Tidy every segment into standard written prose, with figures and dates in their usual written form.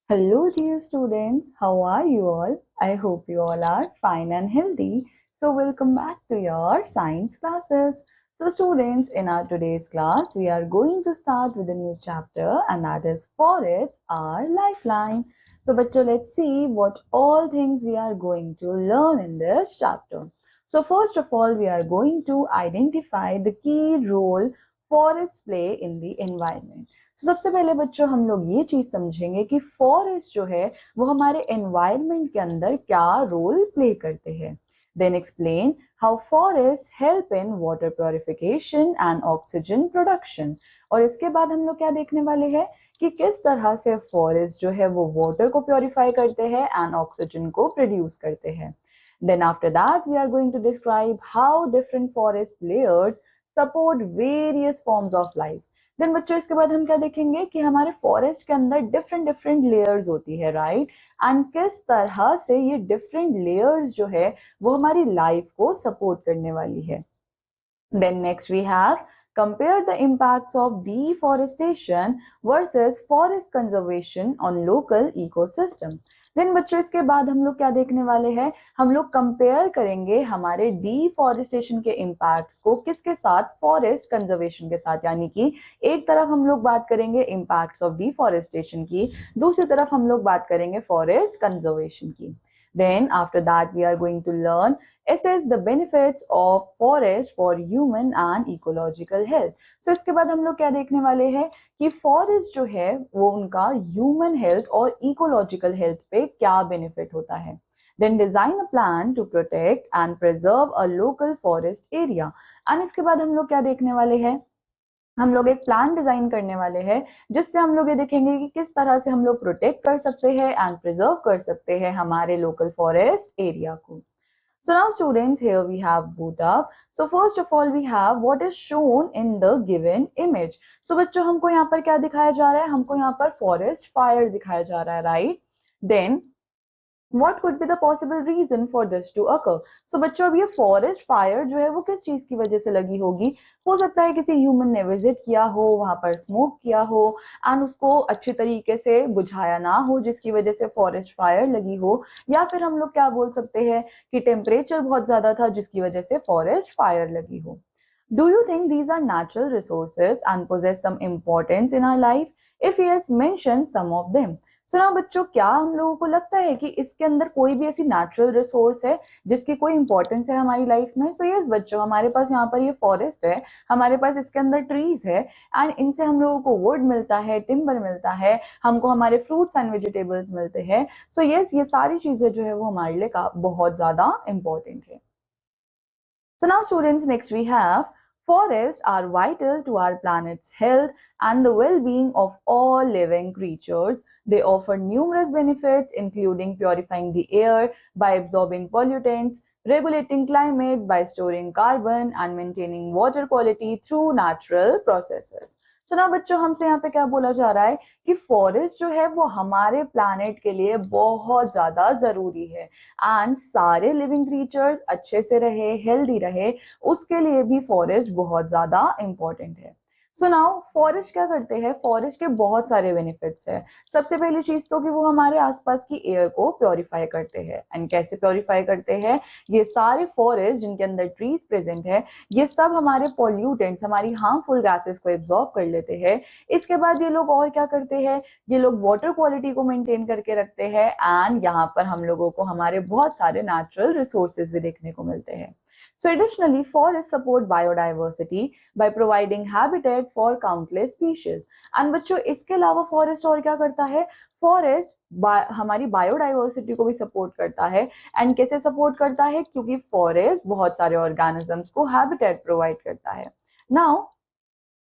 Hello, dear students. How are you all? I hope you all are fine and healthy. So, welcome back to your science classes. So, students, in our today's class, we are going to start with a new chapter, and that is Forests Are Lifeline. So, bachcho, let's see what all things we are going to learn in this chapter. So, first of all, we are going to identify the key role forests play in the environment. सबसे पहले बच्चों हम लोग ये चीज समझेंगे कि forest जो है वो हमारे एनवायरनमेंट के अंदर क्या रोल प्ले करते हैं. Then explain how forest help in water purification and oxygen production. और इसके बाद हम लोग क्या देखने वाले हैं कि किस तरह से फॉरेस्ट जो है वो वाटर को प्योरीफाई करते हैं एंड ऑक्सीजन को प्रोड्यूस करते हैं. Then after that we are going to describe how different forest layers support various forms of life. Then बच्चों इसके बाद हम क्या देखेंगे कि हमारे फॉरेस्ट के अंदर डिफरेंट डिफरेंट लेयर्स होती है, राइट, एंड किस तरह से ये डिफरेंट लेयर्स जो है वो हमारी लाइफ को सपोर्ट करने वाली है. Then next we have compare the impacts of deforestation versus forest conservation on local ecosystem. Then बच्चों इसके बाद हम लोग क्या देखने वाले हैं, हम लोग कंपेयर करेंगे हमारे डिफॉरेस्टेशन के इम्पैक्ट्स को किसके साथ, फॉरेस्ट कंजर्वेशन के साथ. यानी कि एक तरफ हम लोग बात करेंगे इम्पैक्ट्स ऑफ डिफॉरेस्टेशन की, दूसरी तरफ हम लोग बात करेंगे फॉरेस्ट कंजर्वेशन की. Then after that we are going to learn assess the benefits of forest for human and ecological health. So इसके बाद हम लोग क्या देखने वाले हैं कि फॉरेस्ट जो है वो उनका ह्यूमन हेल्थ और इकोलॉजिकल हेल्थ पे क्या बेनिफिट होता है. Then design a plan to protect and preserve a local forest area. and इसके बाद हम लोग क्या देखने वाले हैं, हम लोग एक प्लान डिजाइन करने वाले हैं जिससे हम लोग ये देखेंगे कि किस तरह से हम लोग प्रोटेक्ट कर सकते हैं एंड प्रिजर्व कर सकते हैं हमारे लोकल फॉरेस्ट एरिया को. So now students, here we have boot up. So first of all we have what is shown in the given image. So बच्चों हमको यहाँ पर क्या दिखाया जा रहा है, हमको यहाँ पर फॉरेस्ट फायर दिखाया जा रहा है, right. Then What could be the possible reason for this to occur? So बच्चों अब ये फॉरेस्ट फायर जो है वो किस चीज की वजह से लगी होगी, हो सकता है किसी ह्यूमन ने विजिट किया हो, वहां पर स्मोक किया हो एंड उसको अच्छे तरीके से बुझाया ना हो जिसकी वजह से फॉरेस्ट फायर लगी हो, या फिर हम लोग क्या बोल सकते हैं कि टेम्परेचर बहुत ज्यादा था जिसकी वजह से फॉरेस्ट फायर लगी हो. Do you think these are natural resources and possess some importance in our life? If yes, mention some of them. So now बच्चों क्या हम लोगों को लगता है कि इसके अंदर कोई भी ऐसी नेचुरल रिसोर्स है जिसकी कोई इंपॉर्टेंस है हमारी लाइफ में? सो यस बच्चों, हमारे पास यहाँ पर ये फॉरेस्ट है, हमारे पास इसके अंदर ट्रीज है एंड इनसे हम लोगों को वुड मिलता है, टिम्बर मिलता है, हमको हमारे फ्रूट्स एंड वेजिटेबल्स मिलते हैं. सो यस, ये सारी चीजें जो है वो हमारे लिए बहुत ज्यादा इंपॉर्टेंट है. So now students, next we have forests are vital to our planet's health and the well-being of all living creatures. They offer numerous benefits including purifying the air by absorbing pollutants, regulating climate by storing carbon and maintaining water quality through natural processes. सुना बच्चों, हमसे यहाँ पे क्या बोला जा रहा है कि फॉरेस्ट जो है वो हमारे प्लैनेट के लिए बहुत ज्यादा जरूरी है एंड सारे लिविंग क्रीचर्स अच्छे से रहे, हेल्दी रहे, उसके लिए भी फॉरेस्ट बहुत ज्यादा इंपॉर्टेंट है. सो नाउ फॉरेस्ट क्या करते हैं, फॉरेस्ट के बहुत सारे बेनिफिट्स है. सबसे पहली चीज तो कि वो हमारे आसपास की एयर को प्योरीफाई करते हैं. एंड कैसे प्योरीफाई करते हैं, ये सारे फॉरेस्ट जिनके अंदर ट्रीज प्रेजेंट है ये सब हमारे पॉल्यूटेंट्स, हमारी हार्मफुल गैसेस को एब्जॉर्ब कर लेते हैं. इसके बाद ये लोग और क्या करते हैं, ये लोग वाटर क्वालिटी को मेंटेन करके रखते हैं एंड यहाँ पर हम लोगों को हमारे बहुत सारे नेचुरल रिसोर्सेज भी देखने को मिलते हैं. So additionally, forests support biodiversity by providing habitat for countless species. And बच्चों इसके अलावा फॉरेस्ट और क्या करता है, फॉरेस्ट हमारी बायोडाइवर्सिटी को भी सपोर्ट करता है. एंड कैसे सपोर्ट करता है, क्योंकि फॉरेस्ट बहुत सारे ऑर्गेनिजम्स को हैबिटेट प्रोवाइड करता है. Now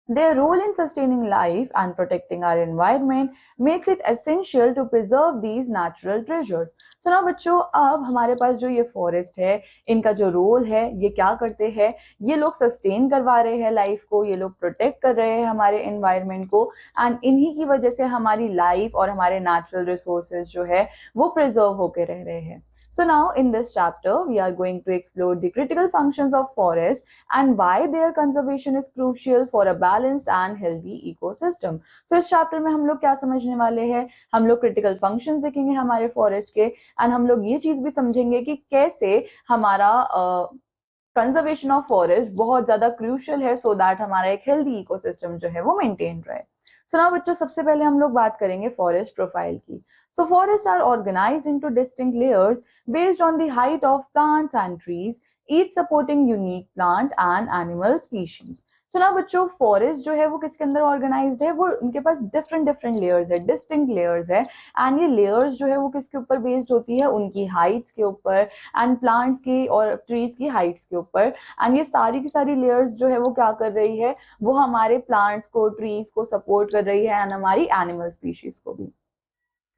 their role in sustaining life and protecting our environment makes it essential to preserve these natural treasures. So now बच्चों अब हमारे पास जो ये फॉरेस्ट है, इनका जो रोल है, ये क्या करते हैं, ये लोग सस्टेन करवा रहे हैं लाइफ को, ये लोग प्रोटेक्ट कर रहे हैं हमारे एनवायरनमेंट को एंड इन्हीं की वजह से हमारी लाइफ और हमारे नेचुरल रिसोर्सेज जो है वो प्रिजर्व होकर रह रहे हैं. So now in this chapter, we are going to explore the critical functions of forest and why their conservation is crucial for a balanced and healthy ecosystem. So इस chapter में हम लोग क्या समझने वाले हैं, हम लोग critical functions देखेंगे हमारे forest के, and हम लोग ये चीज भी समझेंगे कि कैसे हमारा कंजर्वेशन ऑफ फॉरेस्ट बहुत ज्यादा क्रूशियल है सो दैट हमारा एक हेल्दी इकोसिस्टम जो है वो मेंटेन रहे. सो नाउ बच्चों, सबसे पहले हम लोग बात करेंगे फॉरेस्ट प्रोफाइल की. So forest are organized into distinct layers based on the height of plants and trees, each supporting unique plant and animal species. So ना बच्चों, फॉरेस्ट जो है वो किसके अंदर ऑर्गेनाइज्ड है, वो उनके पास डिफरेंट डिफरेंट लेयर्स है, डिस्टिंक्ट लेयर्स है. एंड ये लेयर्स जो है वो किसके ऊपर बेस्ड होती है, उनकी हाइट्स के ऊपर एंड प्लांट्स की और ट्रीज की हाइट्स के ऊपर. एंड ये सारी की सारी लेयर्स जो है वो क्या कर रही है, वो हमारे प्लांट्स को, ट्रीज को सपोर्ट कर रही है एंड हमारी एनिमल स्पीशीज को भी.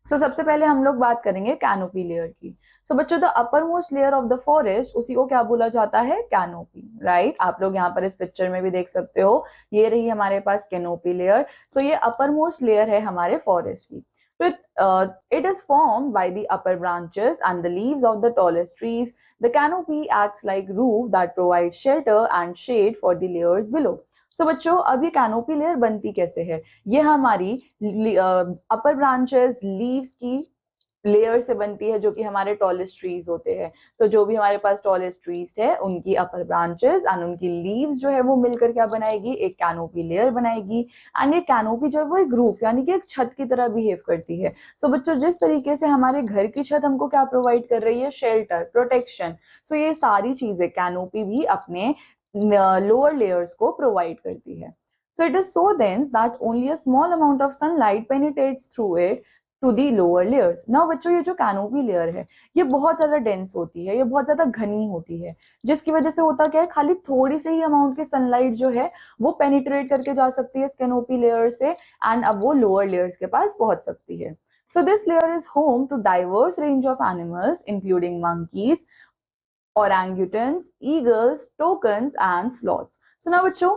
सो सबसे पहले हम लोग बात करेंगे कैनोपी लेयर की. सो बच्चों, the upper most layer of the forest, उसी को क्या बोला जाता है, कैनोपी, राइट. आप लोग यहाँ पर इस पिक्चर में भी देख सकते हो, ये रही हमारे पास कैनोपी लेयर. सो ये अपर मोस्ट लेयर है हमारे फॉरेस्ट की. It is formed by the upper branches and the leaves of the tallest trees. The canopy acts like roof that provides shelter and shade for the layers below. So बच्चों, अब ये canopy layer बनती कैसे है, ये हमारी अपर branches, leaves की layer से बनती है, जो कि हमारे टॉलेस्ट ट्रीज होते हैं. सो जो भी हमारे पास टॉलेस्ट ट्रीज है, उनकी अपर ब्रांचेस एंड उनकी लीव्स जो है वो मिलकर क्या बनाएगी, एक कैनोपी लेयर बनाएगी. एंड ये कैनोपी जो है वो एक रूफ यानी कि एक छत की तरह बिहेव करती है. सो बच्चों, जिस तरीके से हमारे घर की छत हमको क्या प्रोवाइड कर रही है, शेल्टर, प्रोटेक्शन, सो ये सारी चीजें कैनोपी भी अपने लोअर लेयर्स को प्रोवाइड करती है. So it is so dense that only a small amount of sunlight penetrates through it to the lower layers. Now बच्चों, ये जो कैनोपी लेयर है, ये बहुत ज्यादा डेंस होती है, ये बहुत ज्यादा घनी होती है, जिसकी वजह से होता क्या है, खाली थोड़ी से ही अमाउंट की सनलाइट जो है वो पेनिट्रेट करके जा सकती है इस कैनोपी लेयर से, एंड अब वो लोअर लेयर्स के पास पहुंच सकती है. So this layer is home to diverse range of animals including monkeys, orangutans, eagles, toucans and sloths. So now बच्चों,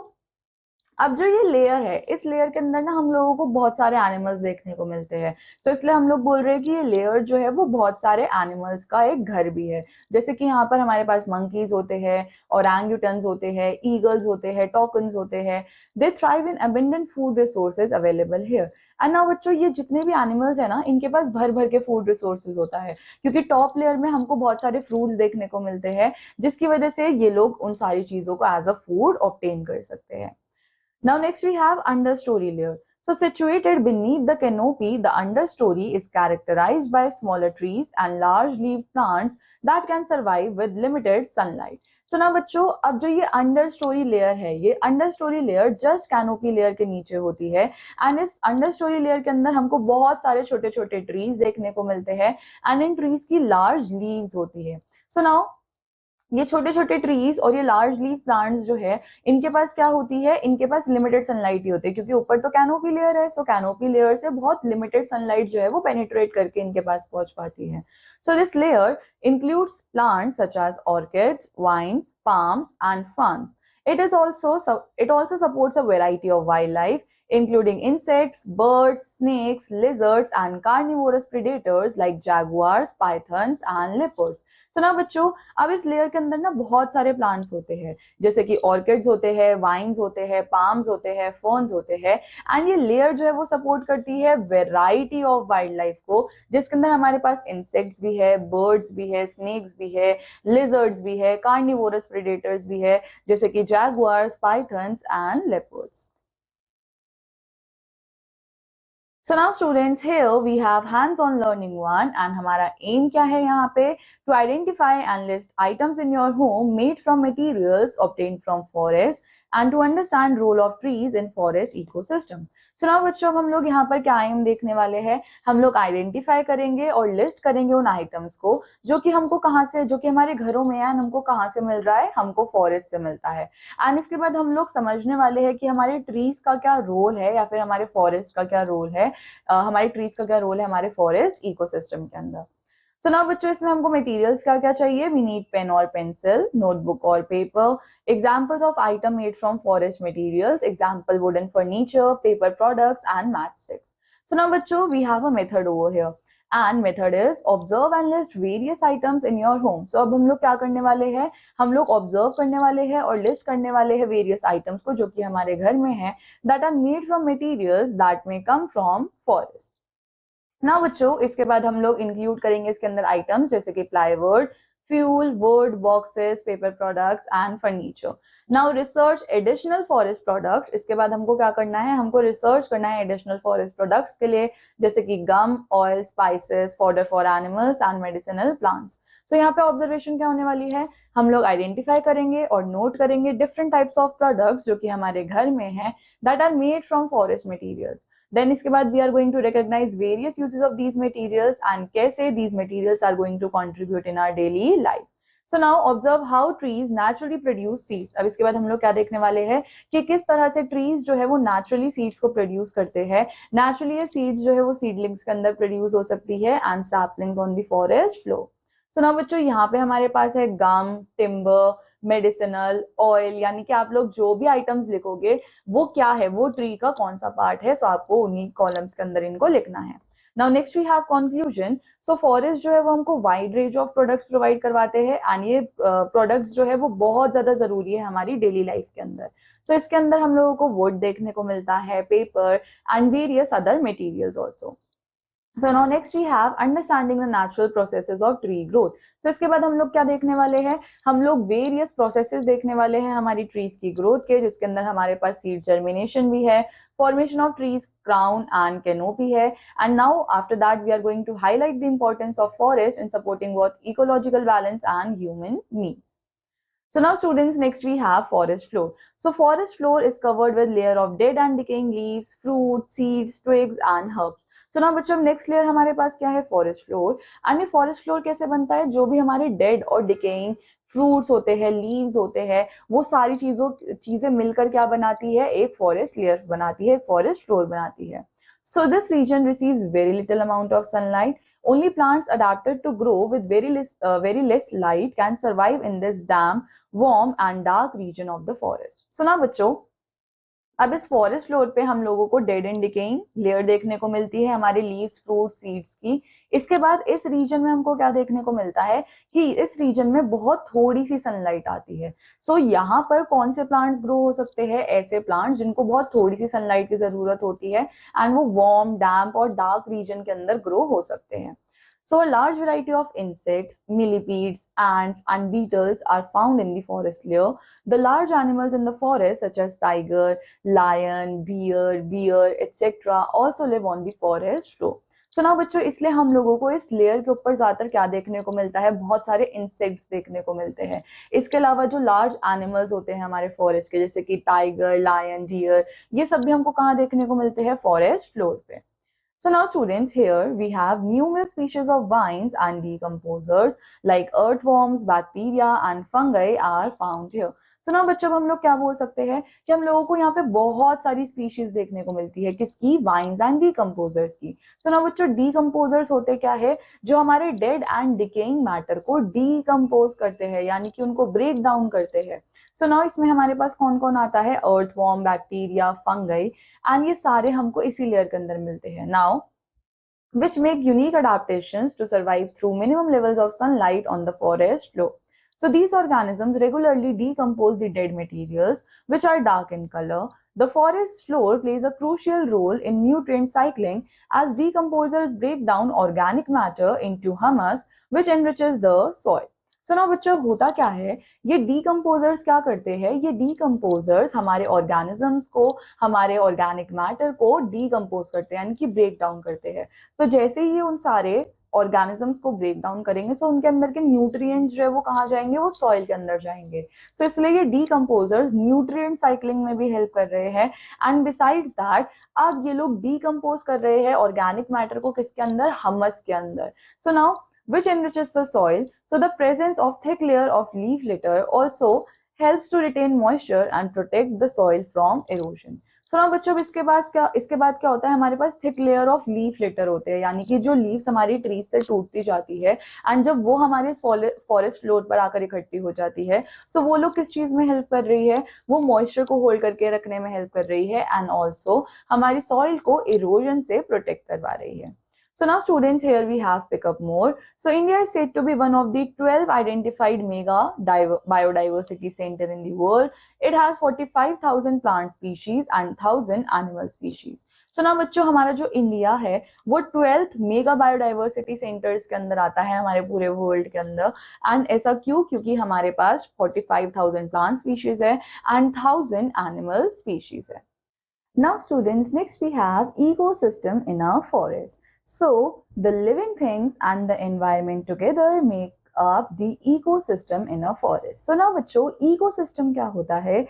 अब जो ये लेयर है, इस लेयर के अंदर ना हम लोगों को बहुत सारे एनिमल्स देखने को मिलते हैं. सो इसलिए हम लोग बोल रहे हैं कि ये लेयर जो है वो बहुत सारे एनिमल्स का एक घर भी है. जैसे कि यहाँ पर हमारे पास मंकीज होते हैं, ओरंगुटन्स होते हैं, ईगल्स होते हैं, टोकन्स होते हैं. दे thrive in abundant food resources available here. And now बच्चों, ये जितने भी एनिमल्स है ना, इनके पास भर भर के फूड रिसोर्सेज होता है, क्योंकि टॉप लेयर में हमको बहुत सारे फ्रूट्स देखने को मिलते हैं, जिसकी वजह से ये लोग उन सारी चीजों को एज अ फूड ऑब्टेन कर सकते हैं. Now next we have understory layer. So situated beneath the canopy, the understory is characterized by smaller trees and large leaved plants that can survive with limited sunlight. So now बच्चों, अब जो ये understory layer है, ये understory layer just canopy layer के नीचे होती है, and इस understory layer के अंदर हमको बहुत सारे छोटे छोटे trees देखने को मिलते हैं, and इन trees की large leaves होती है. So now ये छोटे छोटे ट्रीज और ये लार्ज लीफ प्लांट्स जो है, इनके पास क्या होती है, इनके पास लिमिटेड सनलाइट ही होती है, क्योंकि ऊपर तो कैनोपी लेयर है. सो कैनोपी लेयर से बहुत लिमिटेड सनलाइट जो है वो पेनिट्रेट करके इनके पास पहुंच पाती है. So this layer includes plants such as orchids, vines, palms and ferns. It also supports a variety of wildlife, including insects, birds, snakes, lizards, and carnivorous predators like jaguars, pythons, and leopards. So now बच्चों, अब इस layer के अंदर ना बहुत सारे plants होते हैं, जैसे कि ऑर्किड्स होते हैं, वाइन्स होते हैं, पाम्स होते हैं, फर्न्स होते हैं. एंड ये लेयर जो है वो सपोर्ट करती है वेराइटी ऑफ वाइल्ड लाइफ को, जिसके अंदर हमारे पास इंसेक्ट्स भी है, बर्ड्स भी है, स्नेक्स भी है, लिजर्ड्स भी है, कार्निवोरस प्रेडेटर्स भी है, जैसे कि jaguars, pythons and leopards. So now students, here we have hands-on learning one, and हमारा aim क्या है यहाँ पे, to identify and list items in your home made from materials obtained from forest and to understand role of trees in forest ecosystem. So now बच्चों, अब हम लोग यहाँ पर क्या aim देखने वाले हैं, हम लोग आइडेंटिफाई करेंगे और लिस्ट करेंगे उन आइटम्स को जो कि हमको कहाँ से, जो कि हमारे घरों में है, हमको कहाँ से मिल रहा है, हमको फॉरेस्ट से मिलता है. एंड इसके बाद हम लोग समझने वाले हैं कि हमारे ट्रीज का क्या रोल है, या फिर हमारे फॉरेस्ट का क्या रोल है, हमारे ट्रीज का क्या रोल है हमारे फॉरेस्ट इकोसिस्टम के अंदर. सो नाउ बच्चों, इसमें हमको मटेरियल्स क्या क्या चाहिए, वी नीड पेन और पेंसिल, नोटबुक और paper, examples of item made from forest materials, example wooden furniture, paper products and match sticks. So now बच्चों, we have a method over here, and method is observe and list various items in your home. So अब हम लोग क्या करने वाले हैं, हम लोग ऑब्जर्व करने वाले हैं और लिस्ट करने वाले हैं वेरियस आइटम्स को जो कि हमारे घर में है, that are made from materials that may come from forest. ना बच्चों, इसके बाद हम लोग इंक्लूड करेंगे इसके अंदर आइटम्स जैसे कि plywood, fuel, would, boxes, paper products and furniture. Now research additional forest products. इसके बाद हमको क्या करना है, हमको रिसर्च करना है एडिशनल फॉरेस्ट प्रोडक्ट्स के लिए, जैसे कि gum, oil, spices, fodder for animals and medicinal plants. So यहाँ पे ऑब्जर्वेशन क्या होने वाली है, हम लोग आइडेंटिफाई करेंगे और नोट करेंगे डिफरेंट टाइप्स ऑफ प्रोडक्ट्स जो कि हमारे घर में है, that are made from forest materials. Then इसके बाद we are going to recognize various uses of these materials and कैसे these materials are going to contribute in our daily life. So now observe how trees naturally produce seeds. अब इसके बाद हम लोग क्या देखने वाले हैं कि किस तरह से trees जो है वो naturally seeds को produce करते हैं. Naturally ये seeds जो है वो seedlings के अंदर produce हो सकती है and saplings on the forest floor. सो ना बच्चों, यहाँ पे हमारे पास है गम, टिम्बर, मेडिसिनल, ऑयल, यानी कि आप लोग जो भी आइटम्स लिखोगे वो क्या है, वो ट्री का कौन सा पार्ट है. सो आपको उन्हीं कॉलम्स के अंदर इनको लिखना है. Now next we have conclusion. So forest जो है वो हमको wide range of products provide करवाते हैं एंड ये प्रोडक्ट्स जो है वो बहुत ज्यादा जरूरी है हमारी डेली लाइफ के अंदर. सो इसके अंदर हम लोगों को वुड देखने को मिलता है, paper and various other materials also. So now next we have understanding the natural processes of tree growth. So इसके बाद हम लोग क्या देखने वाले हैं, हम लोग various processes देखने वाले हैं हमारी trees की growth के, जिसके अंदर हमारे पास seed germination भी है, formation of trees crown and canopy है. And now after that we are going to highlight the importance of forest in supporting both ecological balance and human needs. So now students, next we have forest floor. So forest floor is covered with layer of dead and decaying leaves, fruits, seeds, twigs and herbs. So now बच्चों next layer हमारे पास क्या है, forest floor. And ये forest floor कैसे बनता है, जो भी हमारे डेड और डिकेइंग फ्रूट्स होते हैं, लीव्स होते हैं, वो सारी चीजें मिलकर क्या बनाती है, एक फॉरेस्ट लेयर बनाती है, एक फॉरेस्ट फ्लोर बनाती है. So this region receives very little amount of sunlight. Only plants adapted to grow with very less light can survive in this damp, warm and dark region of the forest. So now बच्चों, अब इस forest floor पे हम लोगों को dead and decaying layer देखने को मिलती है हमारे लीव्स, फ्रूट, सीड्स की. इसके बाद इस रीजन में हमको क्या देखने को मिलता है कि इस रीजन में बहुत थोड़ी सी सनलाइट आती है. सो यहाँ पर कौन से प्लांट्स ग्रो हो सकते हैं, ऐसे प्लांट्स जिनको बहुत थोड़ी सी सनलाइट की जरूरत होती है एंड वो वार्म, डैम्प और डार्क रीजन के अंदर ग्रो हो सकते हैं. So a large variety of insects, millipedes, ants and beetles are found in the forest layer. The large animals in the forest such as tiger, lion, deer, bear, etc. also live on the forest floor. So now बच्चों, इसलिए हम लोगों को इस layer के ऊपर ज्यादातर क्या देखने को मिलता है, बहुत सारे इंसेक्ट्स देखने को मिलते हैं. इसके अलावा जो लार्ज एनिमल्स होते हैं हमारे फॉरेस्ट के, जैसे कि टाइगर, लायन, डियर, ये सब भी हमको कहाँ देखने को मिलते हैं, फॉरेस्ट फ्लोर पे. So now students, here we have numerous species of vines and decomposers like earthworms, bacteria and fungi are found here. So now बच्चों, हम लोग क्या बोल सकते हैं कि हम लोगों को यहाँ पे बहुत सारी स्पीशीज देखने को मिलती है, किसकी, वाइन्स एंड डीकम्पोजर्स की. सो now बच्चों, डीकम्पोजर्स होते क्या है, जो हमारे डेड एंड डिकेइंग मैटर को डीकम्पोज करते हैं, यानी कि उनको ब्रेक डाउन करते हैं. सो now इसमें हमारे पास कौन कौन आता है, अर्थवॉर्म, बैक्टीरिया, फंगई, एंड ये सारे हमको इसी लेयर के अंदर मिलते हैं. Now which make unique adaptations to survive through minimum levels of sunlight on the forest floor. So these organisms regularly decompose the dead materials, which are dark in color. The forest floor plays a crucial role in nutrient cycling as decomposers break down organic matter into humus, which enriches the soil. सो ना बच्चों, होता क्या है, ये decomposers क्या करते हैं, ये डीकम्पोजर्स हमारे ऑर्गेनिजम्स को, हमारे ऑर्गेनिक मैटर को डीकम्पोज करते हैं, यानी कि ब्रेक डाउन करते हैं. सो जैसे ही उन सारे ऑर्गेनिजम्स को ब्रेक डाउन करेंगे, सो उनके अंदर के न्यूट्रिएंट्स जो है वो कहाँ जाएंगे, वो सॉइल के अंदर जाएंगे. सो इसलिए ये डीकम्पोजर्स न्यूट्रिएंट साइक्लिंग में भी हेल्प कर रहे हैं. एंड बिसाइड्स दैट, अब ये लोग डीकम्पोज कर रहे हैं ऑर्गेनिक मैटर को किसके अंदर, हमस के अंदर. So now which enriches the soil. So the presence of thick layer of leaf litter also helps to retain moisture and protect the soil from erosion. So now बच्चों, इसके बाद क्या होता है, हमारे पास thick layer of leaf litter होते हैं, यानी कि जो लीव्स हमारी ट्रीज से टूटती जाती है एंड जब वो हमारे फॉरेस्ट फ्लोर पर आकर इकट्ठी हो जाती है, सो वो लोग किस चीज में हेल्प कर रही है, वो मॉइस्चर को होल्ड करके रखने में हेल्प कर रही है एंड ऑल्सो हमारी सॉइल को इरोजन से प्रोटेक्ट करवा रही है. So now students, here we have pick up more. So India is said to be one of the 12 identified mega biodiversity center in the world. It has 45,000 plant species and 1,000 animal species. So now बच्चों, हमारा जो India है वो 12th mega biodiversity centres के अंदर आता है हमारे पूरे वर्ल्ड के अंदर. एंड ऐसा क्यों? क्योंकि हमारे पास 45,000 प्लांट स्पीशीज है and 1,000 animal species है. Now students, next we have ecosystem in a forest. So the living things and the environment together make up the ecosystem in a forest. So now बच्चों, ecosystem क्या होता है?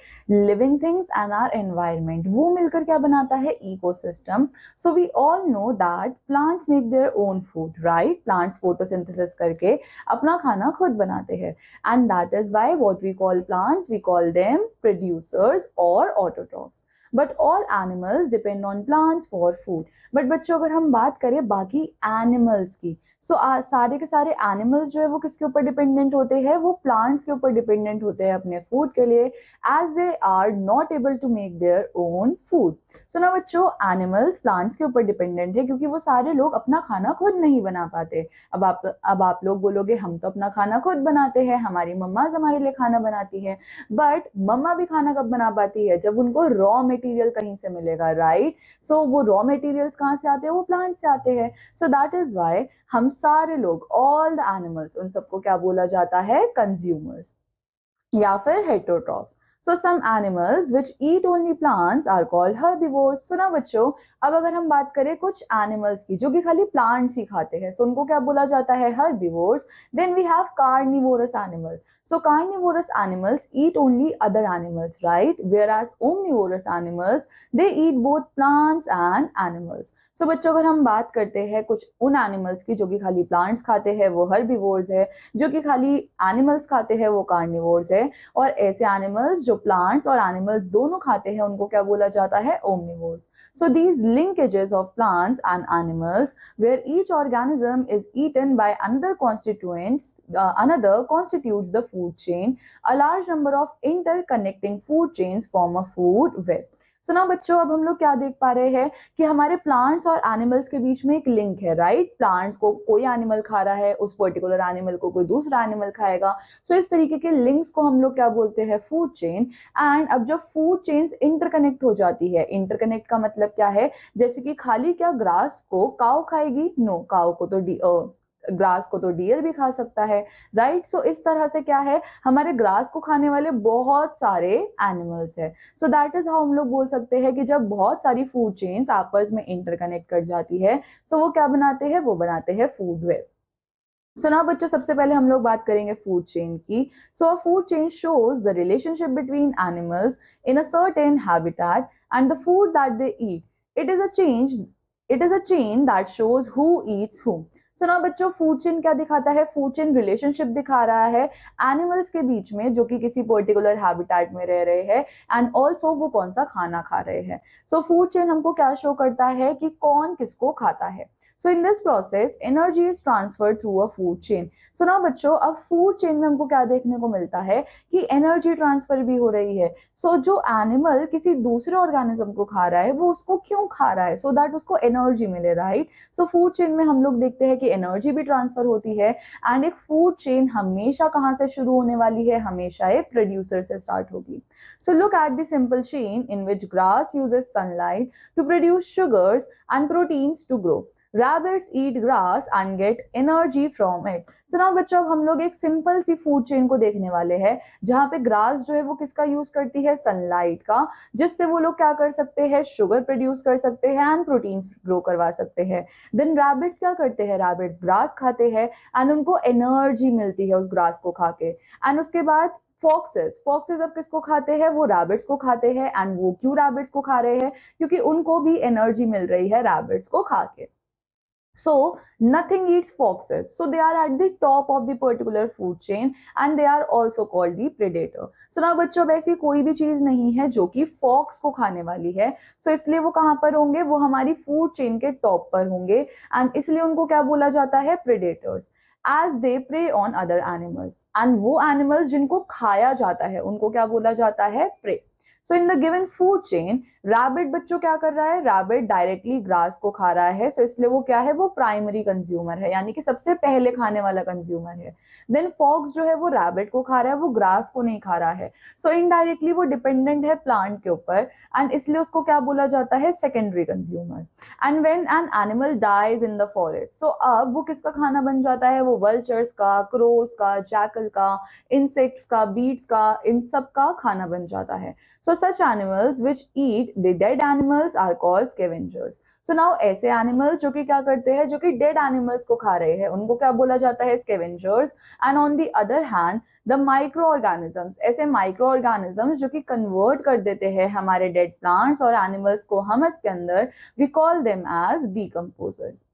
Living things and our environment, वो मिलकर क्या बनाता है? Ecosystem. So we all know that plants make their own food, right? Plants photosynthesis करके अपना खाना खुद बनाते हैं. And that is why what we call plants, we call them producers or autotrophs. But all animals depend on plants for food. But बच्चों, अगर हम बात करें बाकी animals की, so सारे के सारे animals जो है वो किसके ऊपर डिपेंडेंट होते हैं? वो plants के ऊपर डिपेंडेंट होते हैं अपने food के लिए, as they are not able to make their own food. So now बच्चों, animals plants के ऊपर डिपेंडेंट है क्योंकि वो सारे लोग अपना खाना खुद नहीं बना पाते. अब आप लोग बोलोगे हम तो अपना खाना खुद बनाते हैं, हमारी मम्मा हमारे लिए खाना बनाती है. बट मम्मा भी खाना कब बना पाती है? जब उनको रॉ मटेरियल कहीं से मिलेगा, राइट? सो वो रॉ मटेरियल्स कहाँ से आते हैं? वो प्लांट से आते हैं. सो दैट इज व्हाई हम सारे लोग, ऑल द एनिमल्स, उन सबको क्या बोला जाता है? कंज्यूमर्स या फिर heterotrophs. So some animals which eat only plants are called herbivores. So ना बच्चों, अब अगर हम बात करें कुछ animals की जो कि खाली plants ही खाते हैं, so उनको क्या बोला जाता है? Herbivores. Then we have carnivorous animals. So carnivorous animals eat only other animals, right? Whereas omnivorous animals, they eat both plants and animals. So बच्चों, अगर हम बात करते हैं कुछ उन animals की जो कि खाली plants खाते हैं, वो herbivores है. जो कि खाली animals खाते हैं, वो carnivores है. और ऐसे animals जो plants और animals दोनों खाते हैं, उनको क्या बोला जाता है? Omnivores. So these linkages of plants and animals, where each organism is eaten by another constitutes the food chain. A large number of interconnecting food chains form a food web. So now बच्चों, अब हम लोग क्या देख पा रहे हैं कि हमारे प्लांट्स और एनिमल्स के बीच में एक लिंक है, राइट? प्लांट्स को कोई एनिमल खा रहा है, उस पर्टिकुलर एनिमल को कोई दूसरा एनिमल खाएगा. सो इस तरीके के लिंक्स को हम लोग क्या बोलते हैं? Food chain. एंड अब जब फूड चेन्स इंटरकनेक्ट हो जाती है, इंटरकनेक्ट का मतलब क्या है? जैसे कि खाली क्या ग्रास को काऊ खाएगी? नो, काऊ को तो ग्रास को तो डियर भी खा सकता है, राइट? सो इस तरह से क्या है, हमारे ग्रास को खाने वाले बहुत सारे एनिमल्स है. सो दैट इज हाउ हम लोग बोल सकते हैं कि जब बहुत सारी फूड चेन्स आपस में इंटरकनेक्ट कर जाती है, सो वो क्या बनाते हैं? वो बनाते हैं फूड वेब. सो नाउ बच्चों, सबसे पहले हम लोग बात करेंगे फूड चेन की. So a food chain shows the relationship between animals in a certain habitat and the food that they eat. It is a chain that shows who eats whom. So ना बच्चों, food chain क्या दिखाता है? Food chain relationship दिखा रहा है animals के बीच में जो कि किसी पर्टिकुलर हैबिटेट में रह रहे हैं, एंड ऑल्सो वो कौन सा खाना खा रहे हैं. सो फूड चेन हमको क्या शो करता है कि कौन किसको खाता है. So in this process energy is transferred through a food chain. So ना बच्चों, अब फूड चेन में हमको क्या देखने को मिलता है कि एनर्जी ट्रांसफर भी हो रही है. सो जो एनिमल किसी दूसरे ऑर्गेनिज्म को खा रहा है, वो उसको क्यों खा रहा है? सो दैट उसको एनर्जी मिले, राइट? सो फूड चेन में हम लोग देखते हैं कि एनर्जी भी ट्रांसफर होती है. एंड एक फूड चेन हमेशा कहाँ से शुरू होने वाली है? हमेशा एक प्रोड्यूसर से स्टार्ट होगी. So look at the simple chain in which grass uses sunlight to produce sugars and proteins to grow. Rabbits eat grass and get energy from it. So now बच्चों, अब हम लोग एक सिंपल सी फूड चेन को देखने वाले हैं जहाँ पे ग्रास जो है वो किसका यूज करती है? सनलाइट का, जिससे वो लोग क्या कर सकते हैं? शुगर प्रोड्यूस कर सकते हैं एंड प्रोटीन्स ग्रो करवा सकते हैं. देन रैबिट्स क्या करते हैं? रैबिट्स ग्रास खाते हैं एंड उनको एनर्जी मिलती है उस ग्रास को खा के. एंड उसके बाद फॉक्सेस अब किसको खाते हैं? वो रैबिट्स को खाते हैं. एंड वो क्यों रैबिट्स को खा रहे हैं? क्योंकि उनको भी एनर्जी मिल रही है रैबिट्स को खा के. So nothing eats foxes. So they are at the top of the particular food chain and they are also called the predator. So now बच्चों, वैसी कोई भी चीज नहीं है जो कि फॉक्स को खाने वाली है. So इसलिए वो कहाँ पर होंगे? वो हमारी फूड चेन के टॉप पर होंगे. एंड इसलिए उनको क्या बोला जाता है? Predators. As they prey on other animals. And वो एनिमल्स जिनको खाया जाता है उनको क्या बोला जाता है? Prey. So in the given food chain rabbit बच्चों क्या कर रहा है, रैबिट डायरेक्टली ग्रास को खा रहा है, सो इसलिए वो क्या है, वो प्राइमरी कंज्यूमर है, यानी कि सबसे पहले खाने वाला कंज्यूमर है। देन फॉक्स जो है वो रैबिट को खा रहा है, वो ग्रास को नहीं खा रहा है, सो इनडायरेक्टली वो डिपेंडेंट है प्लांट के ऊपर, एंड इसलिए उसको क्या बोला जाता है, secondary consumer. And when an animal dies in the forest, so अब वो किसका खाना बन जाता है, वो वल्चर्स का, क्रोज का, जैकल का, इंसेक्ट्स का, बीट्स का, इन सब का खाना बन जाता है। So such animals which eat the dead animals are called scavengers. So now ऐसे animals जो कि क्या करते हैं, जो कि dead animals को खा रहे हैं, उनको क्या बोला जाता है, scavengers. And on the other hand, the microorganisms, ऐसे microorganisms जो कि convert कर देते हैं हमारे dead plants और animals को humus के अंदर, we call them as decomposers.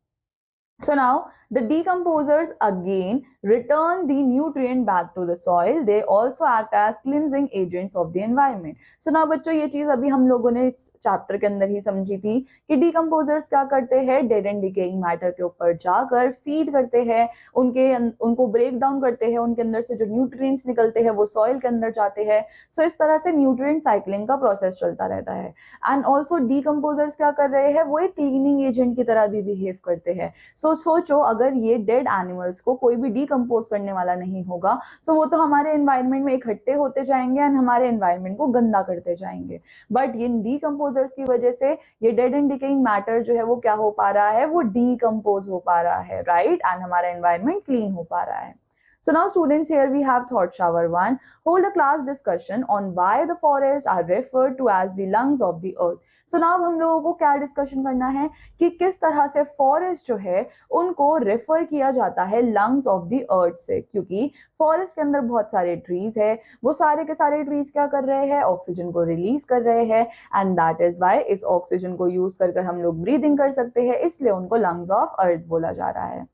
So now the decomposers again return the nutrient back to the soil. They also act as cleansing agents of the environment. So now बच्चों ये चीज अभी हम लोगों ने इस चैप्टर के अंदर ही समझी थी कि decomposers क्या करते हैं, dead and decaying matter के ऊपर जाकर feed करते हैं, उनको break down करते हैं, उनके अंदर से जो nutrients निकलते हैं वो soil के अंदर जाते हैं। So इस तरह से nutrient cycling का process चलता रहता है। And also decomposers क्या कर रहे हैं, वो एक cleaning agent की तरह भी behave करते हैं। सोचो अगर ये डेड एनिमल्स को कोई भी डिकम्पोज करने वाला नहीं होगा, सो वो तो हमारे एनवायरनमेंट में इकट्ठे होते जाएंगे एंड हमारे एनवायरनमेंट को गंदा करते जाएंगे। बट ये डिकम्पोजर्स की वजह से ये डेड एंड डिकेइंग मैटर जो है वो क्या हो पा रहा है, वो डिकम्पोज हो पा रहा है, राइट, एंड हमारा एनवायरनमेंट क्लीन हो पा रहा है। So now students, here we have thought shower 1. Hold a class discussion on why the forests are referred to as the lungs of the earth. So now हम लोगों को क्या discussion करना है कि किस तरह से फॉरेस्ट जो है उनको रेफर किया जाता है लंग्स ऑफ द अर्थ से, क्योंकि फॉरेस्ट के अंदर बहुत सारे ट्रीज है, वो सारे के सारे ट्रीज क्या कर रहे हैं, ऑक्सीजन को रिलीज कर रहे हैं, एंड दैट इज वाई इस ऑक्सीजन को यूज कर हम लोग ब्रीदिंग कर सकते हैं, इसलिए उनको लंग्स ऑफ अर्थ बोला जा रहा है।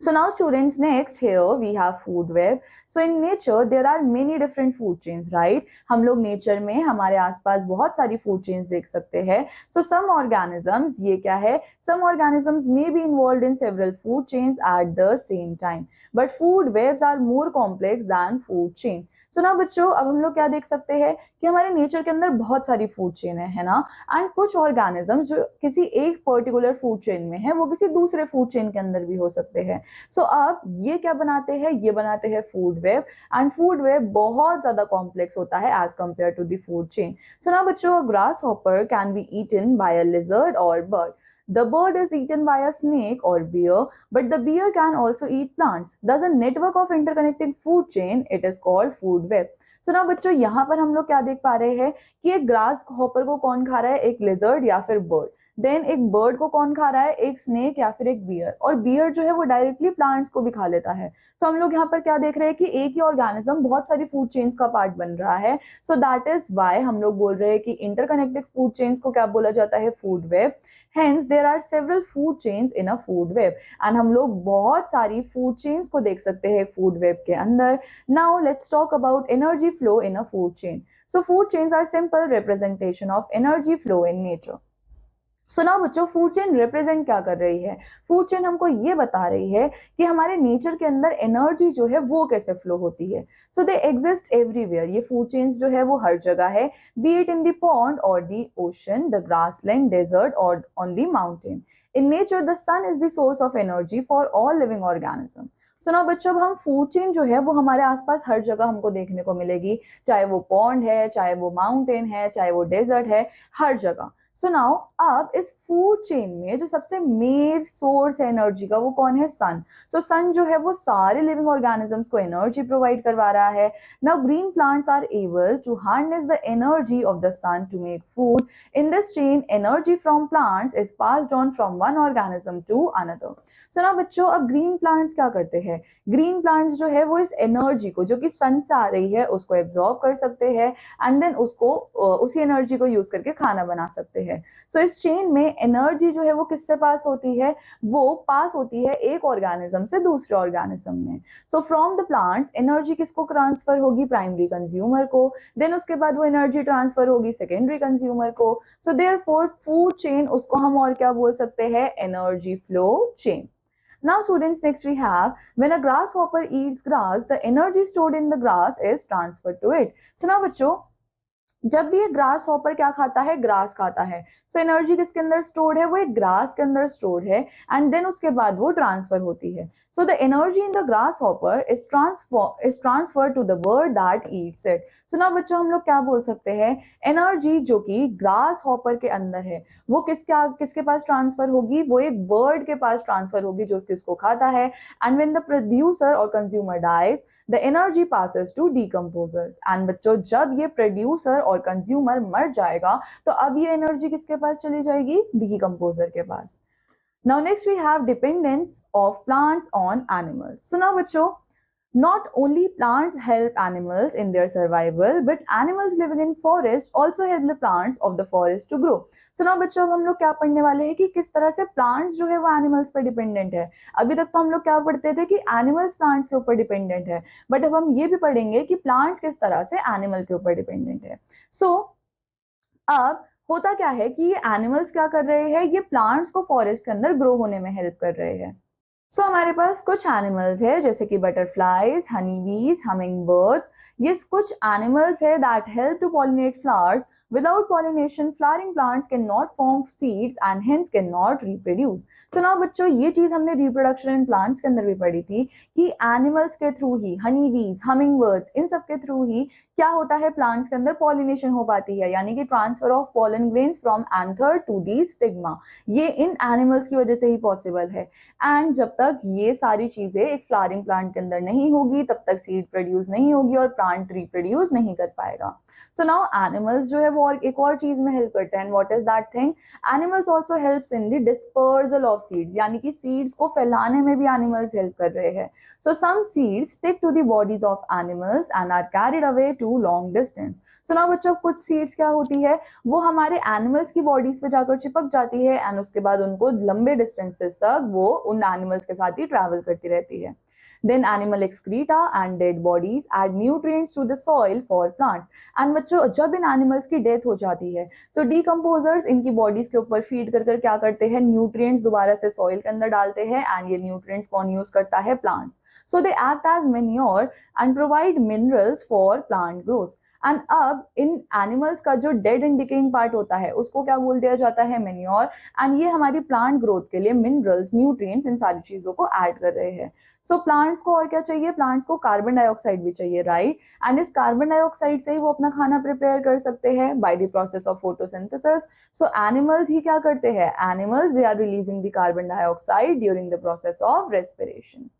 So now students, next here we have food web. So in nature there are many different food chains, right? हम लोग nature में हमारे आसपास बहुत सारी food chains देख सकते हैं। So some organisms, ये क्या है, some organisms may be involved in several food chains at the same time, but food webs are more complex than food chain. So now बच्चों अब हम लोग क्या देख सकते हैं कि हमारे नेचर के अंदर बहुत सारी फूड चेन है ना, एंड कुछ ऑर्गेनिजम्स जो किसी एक पर्टिकुलर फूड चेन में है वो किसी दूसरे फूड चेन के अंदर भी हो सकते हैं। सो अब ये क्या बनाते हैं, ये बनाते हैं food web, and food web बहुत ज्यादा कॉम्प्लेक्स होता है as compared to the food chain. So ना बच्चों, grasshopper can be eaten by a lizard और bird. The bird is eaten by a snake or bear, but the bear can also eat plants. Thus, a network of interconnected food chain, it is called food web. So now बच्चों यहाँ पर हम लोग क्या देख पा रहे हैं कि एक ग्रास हॉपर को कौन खा रहा है, एक लिजर्ड या फिर बर्ड। देन एक बर्ड को कौन खा रहा है, एक स्नेक या फिर एक बियर, और बियर जो है वो डायरेक्टली प्लांट्स को भी खा लेता है। तो हम लोग यहाँ पर क्या देख रहे हैं कि एक ही ऑर्गेनिज्म बहुत सारी फूड चेन्स का पार्ट बन रहा है। सो दैट इज वाई हम लोग बोल रहे हैं कि इंटरकनेक्टेड फूड चेन्स को क्या बोला जाता है, food web. Hence there are several food chains in a food web, and हम लोग बहुत सारी food chains को देख सकते हैं food web के अंदर। Now let's talk about energy flow in a food chain. So food chains are simple representation of energy flow in nature. So now बच्चों, फूड चेन रिप्रेजेंट क्या कर रही है, फूड चेन हमको ये बता रही है कि हमारे नेचर के अंदर एनर्जी जो है वो कैसे फ्लो होती है। सो दे एग्जिस्ट एवरीवेयर, ये फूड चेन्स जो है वो हर जगह है, be it in the pond और the ocean, the grassland, desert और on the mountain. In nature the sun is the source of energy for all living organism. So now बच्चों, अब हम फूड चेन जो है वो हमारे आसपास हर जगह हमको देखने को मिलेगी, चाहे वो पॉन्ड है, चाहे वो माउंटेन है, चाहे वो डेजर्ट है, हर जगह। सो नाउ अब इस फूड चेन में जो सबसे मेन सोर्स है एनर्जी का वो कौन है, सन। सो सन जो है वो सारे लिविंग ऑर्गेनिजम्स को एनर्जी प्रोवाइड करवा रहा है। Now green plants are able to harness the energy of the sun to make food. In this chain energy from plants is passed on from one organism to another. So now बच्चों, अब green plants क्या करते हैं, green plants जो है वो इस energy को जो कि सन से आ रही है उसको एब्जॉर्ब कर सकते हैं, एंड देन उसको उसी एनर्जी को यूज करके खाना बना सकते हैं। सो इस चेन में एनर्जी जो है वो किससे पास होती है, वो पास होती है एक ऑर्गेनिज्म से दूसरे ऑर्गेनिज्म में। So from the plants energy किसको ट्रांसफर होगी, प्राइमरी कंज्यूमर को, देन उसके बाद वो एनर्जी ट्रांसफर होगी सेकेंडरी कंज्यूमर को। सो देयरफॉर फूड चेन उसको हम और क्या बोल सकते हैं, energy flow chain. Now students, next we have, when a grasshopper eats grass, the energy stored in the grass is transferred to it. So now बच्चों, जब भी ये ग्रास हॉपर क्या खाता है, ग्रास खाता है, सो एनर्जी किसके अंदर स्टोर्ड है, वो एक ग्रास के अंदर स्टोर्ड है, एंड देन उसके बाद वो ट्रांसफर होती है. So the energy in the grasshopper is transfer to the bird that eats it. So ना बच्चों हम लोग क्या बोल सकते हैं, एनर्जी जो कि ग्रास हॉपर के अंदर है वो किसके पास ट्रांसफर होगी, वो एक बर्ड के पास ट्रांसफर होगी जो कि उसको खाता है. एंड व्हेन द प्रोड्यूसर और consumer dies the energy passes to decomposers. And बच्चों जब ये प्रोड्यूसर और कंज्यूमर मर जाएगा तो अब ये एनर्जी किसके पास चली जाएगी, डीकम्पोजर के पास. Now next we have dependence of plants on animals. So now बच्चों, not only plants help animals in their survival, but animals living in forest also help the plants of the forest to grow. So now बच्चों अब हम लोग क्या पढ़ने वाले हैं कि किस तरह से plants जो है वो animals पर dependent है. अभी तक तो हम लोग क्या पढ़ते थे कि animals plants के ऊपर dependent है, but अब हम ये भी पढ़ेंगे कि plants किस तरह से animal के ऊपर dependent है. So अब होता क्या है कि ये एनिमल्स क्या कर रहे हैं, ये प्लांट्स को फॉरेस्ट के अंदर ग्रो होने में हेल्प कर रहे हैं. सो हमारे पास कुछ एनिमल्स है जैसे कि बटरफ्लाइज, हनी बीज, हमिंग बर्ड्स. ये कुछ एनिमल्स है that help to pollinate flowers. Without pollination, flowering plants cannot form seeds and hence cannot reproduce. So now बच्चों ये चीज हमने reproduction in plants के अंदर भी पढ़ी थी कि animals के थ्रू ही, honey bees, humming birds, इन सब के थ्रू ही क्या होता है, plants के अंदर pollination हो पाती है, यानी कि transfer of pollen grains from anther to the stigma. ये इन animals की वजह से ही possible है. एंड जब तक ये सारी चीजें एक फ्लावरिंग प्लांट के अंदर नहीं होगी तब तक सीड प्रोड्यूस नहीं होगी और प्लांट रिप्रोड्यूस नहीं कर पाएगा. सो नाउ एनिमल्स जो है वो एक और चीज में हेल्प करते हैं. What is that thing, animals also helps in the dispersal of seeds, यानी कि सीड्स को फैलाने में भी एनिमल्स हेल्प कर रहे हैं. So some seeds stick to the bodies of animals and are carried away to long distance. So now बच्चों कुछ सीड्स क्या होती है, वो हमारे एनिमल्स की बॉडीज पे जाकर चिपक जाती है एंड उसके बाद उनको लंबे डिस्टेंसेस तक वो उन एनिमल्स के साथ ही ट्रैवल करती रहती है. Then animal excreta and dead bodies add nutrients to the soil for plants. And बच्चों जब इन animals की death हो जाती है so decomposers इनकी bodies के ऊपर feed कर कर क्या करते हैं, nutrients दोबारा से soil के अंदर डालते हैं and ये nutrients कौन use करता है, plants. So they act as manure and provide minerals for plant growth. And अब इन एनिमल्स का जो डेड एंड डिकेइंग पार्ट होता है उसको क्या बोल दिया जाता है, मेन्योर. एंड ये हमारी प्लांट ग्रोथ के लिए मिनरल्स, न्यूट्रिएंट्स, इन सारी चीजों को ऐड कर रहे हैं. सो प्लांट्स को और क्या चाहिए, प्लांट्स को कार्बन डाइऑक्साइड भी चाहिए, राइट. एंड इस कार्बन डाइऑक्साइड से ही वो अपना खाना प्रिपेयर कर सकते हैं by the process of photosynthesis. So animals ही क्या करते हैं, animals they are releasing the carbon dioxide during the process of respiration.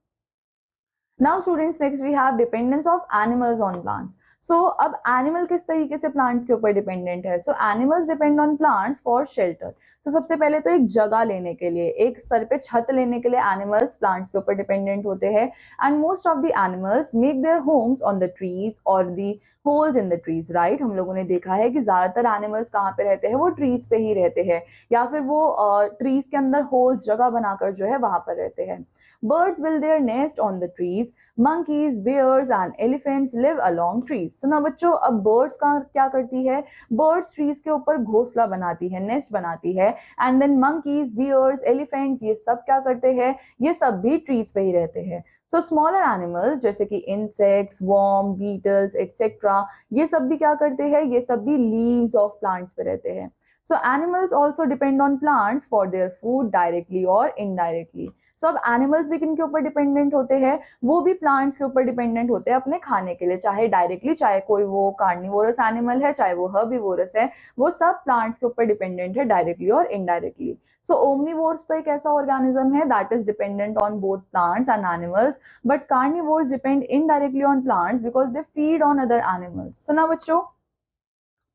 Now students, next we have dependence of animals on plants. So अब animal किस तरीके से plants के ऊपर dependent है. So animals depend on plants for shelter. So सबसे पहले तो एक जगह लेने के लिए, एक सर पे छत लेने के लिए animals plants के ऊपर dependent होते हैं. And most of the animals make their homes on the trees or the holes in the trees, right? हम लोगों ने देखा है कि ज्यादातर animals कहाँ पे रहते हैं, वो trees पे ही रहते हैं या फिर वो trees के अंदर holes जगह बनाकर जो है वहां पर रहते हैं. Birds build their nest on the trees. Monkeys, bears and elephants live along trees. So now बच्चों अब birds का क्या करती है, birds trees के ऊपर घोंसला बनाती है, nest बनाती है. And then monkeys, bears, elephants ये सब क्या करते हैं, ये सब भी trees पे ही रहते हैं. So smaller animals जैसे कि insects, worm, beetles, etc. ये सब भी क्या करते हैं, ये सब भी leaves of plants पे रहते हैं. So animals also depend on plants for their food directly or indirectly. So अब animals भी किन के ऊपर dependent होते हैं, वो भी plants के ऊपर dependent होते हैं अपने खाने के लिए, चाहे directly, चाहे कोई वो carnivorous animal है, चाहे वो herbivorous है, वो सब plants के ऊपर dependent है directly और indirectly. So omnivores तो एक ऐसा organism है that is dependent on both plants and animals, but carnivores depend indirectly on plants because they feed on other animals. So now बच्चों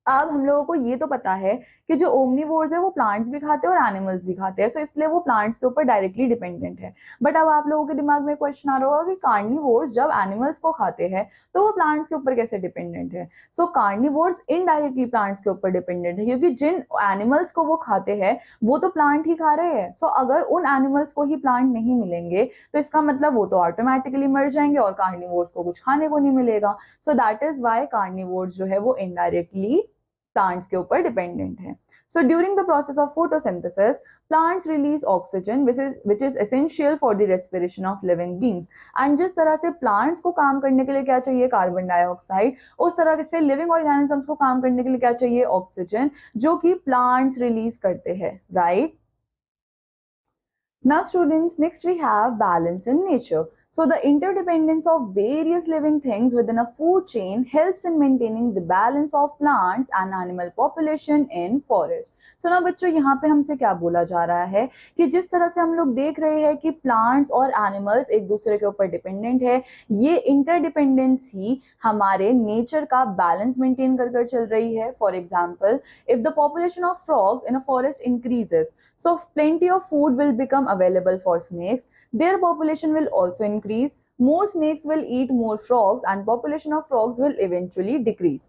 अब हम लोगों को ये तो पता है कि जो ओमनीवोर्स है वो प्लांट्स भी खाते हैं और एनिमल्स भी खाते हैं, सो इसलिए वो प्लांट्स के ऊपर डायरेक्टली डिपेंडेंट है. बट अब आप लोगों के दिमाग में क्वेश्चन आ रहा होगा कि कार्निवोर्स जब एनिमल्स को खाते हैं तो वो प्लांट्स के ऊपर कैसे डिपेंडेंट है. सो कार्निवोर्स इनडायरेक्टली प्लांट्स के ऊपर डिपेंडेंट है क्योंकि जिन एनिमल्स को वो खाते हैं वो तो प्लांट ही खा रहे हैं. सो अगर उन एनिमल्स को ही प्लांट नहीं मिलेंगे तो इसका मतलब वो तो ऑटोमेटिकली मर जाएंगे और कार्निवोर्स को कुछ खाने को नहीं मिलेगा. So that is why carnivores जो है वो इनडायरेक्टली प्लांट्स के ऊपर डिपेंडेंट है। So during the process of photosynthesis plants release oxygen which is essential for the respiration of living beings. And जिस तरह से प्लांट्स को काम करने के लिए क्या चाहिए, कार्बन डाइऑक्साइड, उस तरह से लिविंग ऑर्गेनिजम्स को काम करने के लिए क्या चाहिए, ऑक्सीजन, जो कि प्लांट्स रिलीज करते हैं, right. Now students, next we have balance in nature. So the interdependence of various living things within a food chain helps in maintaining the balance of plants and animal population in forest. So now बच्चों यहाँ पे हमसे क्या बोला जा रहा है कि जिस तरह से हम लोग देख रहे हैं कि plants और animals एक दूसरे के ऊपर dependent है, ये interdependence ही हमारे nature का balance maintain कर चल रही है. For example, if the population of frogs in a forest increases, so plenty of food will become available for snakes. Their population will also increase. More snakes will eat more frogs and population of frogs will eventually decrease.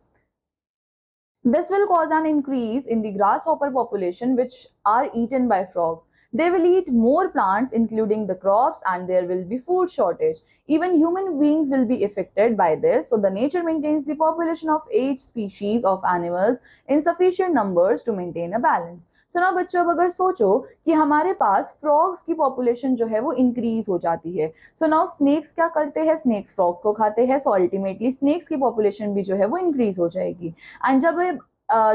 This will cause an increase in the grasshopper population which are eaten by frogs. They will eat more plants including the crops and there will be food shortage. Even human beings will be affected by this. So the nature maintains the population of 8 species of animals in sufficient numbers to maintain a balance. So now बच्चों अब अगर सोचो कि हमारे पास frogs की population जो है वो increase हो जाती है. So now snakes क्या करते हैं, snakes frog को खाते हैं. So ultimately snakes की population भी जो है वो increase हो जाएगी. एंड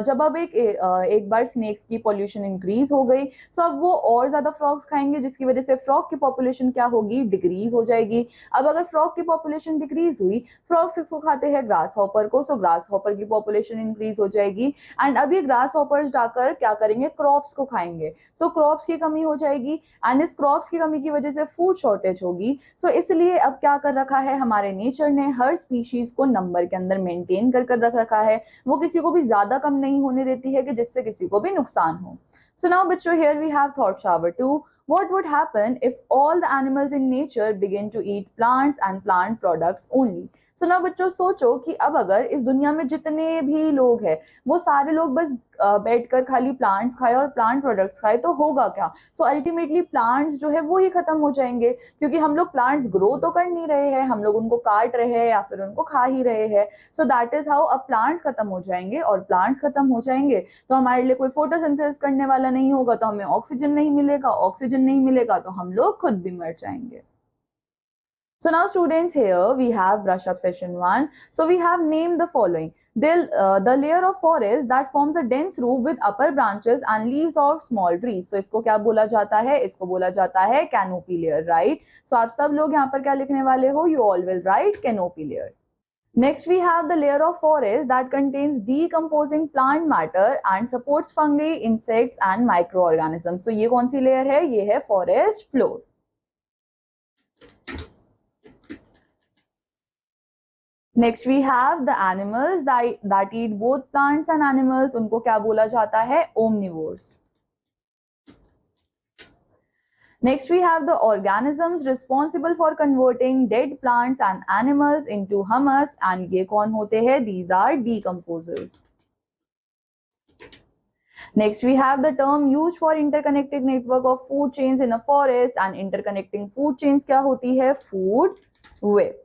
जब अब एक बार स्नेक्स की पॉल्यूशन इंक्रीज हो गई, सो अब वो और ज्यादा फ्रॉग्स खाएंगे जिसकी वजह से फ्रॉग की पॉपुलेशन क्या होगी, डिक्रीज हो जाएगी. अब अगर फ्रॉग की पॉपुलेशन डिक्रीज हुई, फ्रॉग्स किसको खाते हैं, ग्रास हॉपर को, सो ग्रास हॉपर की पॉपुलेशन इंक्रीज हो जाएगी. एंड अब ये ग्रास हॉपर्स जाकर क्या करेंगे, क्रॉप्स को खाएंगे. सो क्रॉप्स की कमी हो जाएगी एंड इस क्रॉप्स की कमी की वजह से फूड शॉर्टेज होगी. सो इसलिए अब क्या कर रखा है हमारे नेचर ने, हर स्पीशीज को नंबर के अंदर मेंटेन कर रख रखा है. वो किसी को भी ज्यादा कम नहीं होने देती है कि जिससे किसी को भी नुकसान हो. So now बच्चों, here we have thought shower 2. What would happen if all the animals in nature begin to eat plants and plant products only? So now बच्चों सोचो कि अब अगर इस दुनिया में जितने भी लोग हैं वो सारे लोग बस बैठकर खाली प्लांट्स खाए और प्लांट प्रोडक्ट्स खाए तो होगा क्या. सो अल्टीमेटली प्लांट्स जो है वो ही खत्म हो जाएंगे क्योंकि हम लोग प्लांट्स ग्रो तो कर नहीं रहे हैं, हम लोग उनको काट रहे हैं या फिर उनको खा ही रहे हैं. सो दैट इज हाउ अब प्लांट्स खत्म हो जाएंगे और प्लांट्स खत्म हो जाएंगे तो हमारे लिए कोई फोटोसिंथेसिस करने वाला नहीं होगा, तो हमें ऑक्सीजन नहीं मिलेगा, ऑक्सीजन नहीं मिलेगा तो हम लोग खुद भी मर जाएंगे. So now students, here we have brush up session 1. So we have named the following. The layer of forest that forms a dense roof with upper branches and leaves of small trees. So इसको क्या बोला जाता है, इसको बोला जाता है canopy layer, right? So आप सब लोग यहाँ पर क्या लिखने वाले हो, you all will write canopy layer. Next we have the layer of forest that contains decomposing plant matter and supports fungi, insects and microorganisms. So ये कौन सी layer है, ये है forest floor. Next we have the animals that eat both plants and animals. उनको क्या बोला जाता है, omnivores. Next we have the organisms responsible for converting dead plants and animals into humus. And ये कौन होते हैं, these are decomposers. Next we have the term used for interconnected network of food chains in a forest. And interconnecting food chains क्या होती है, food web.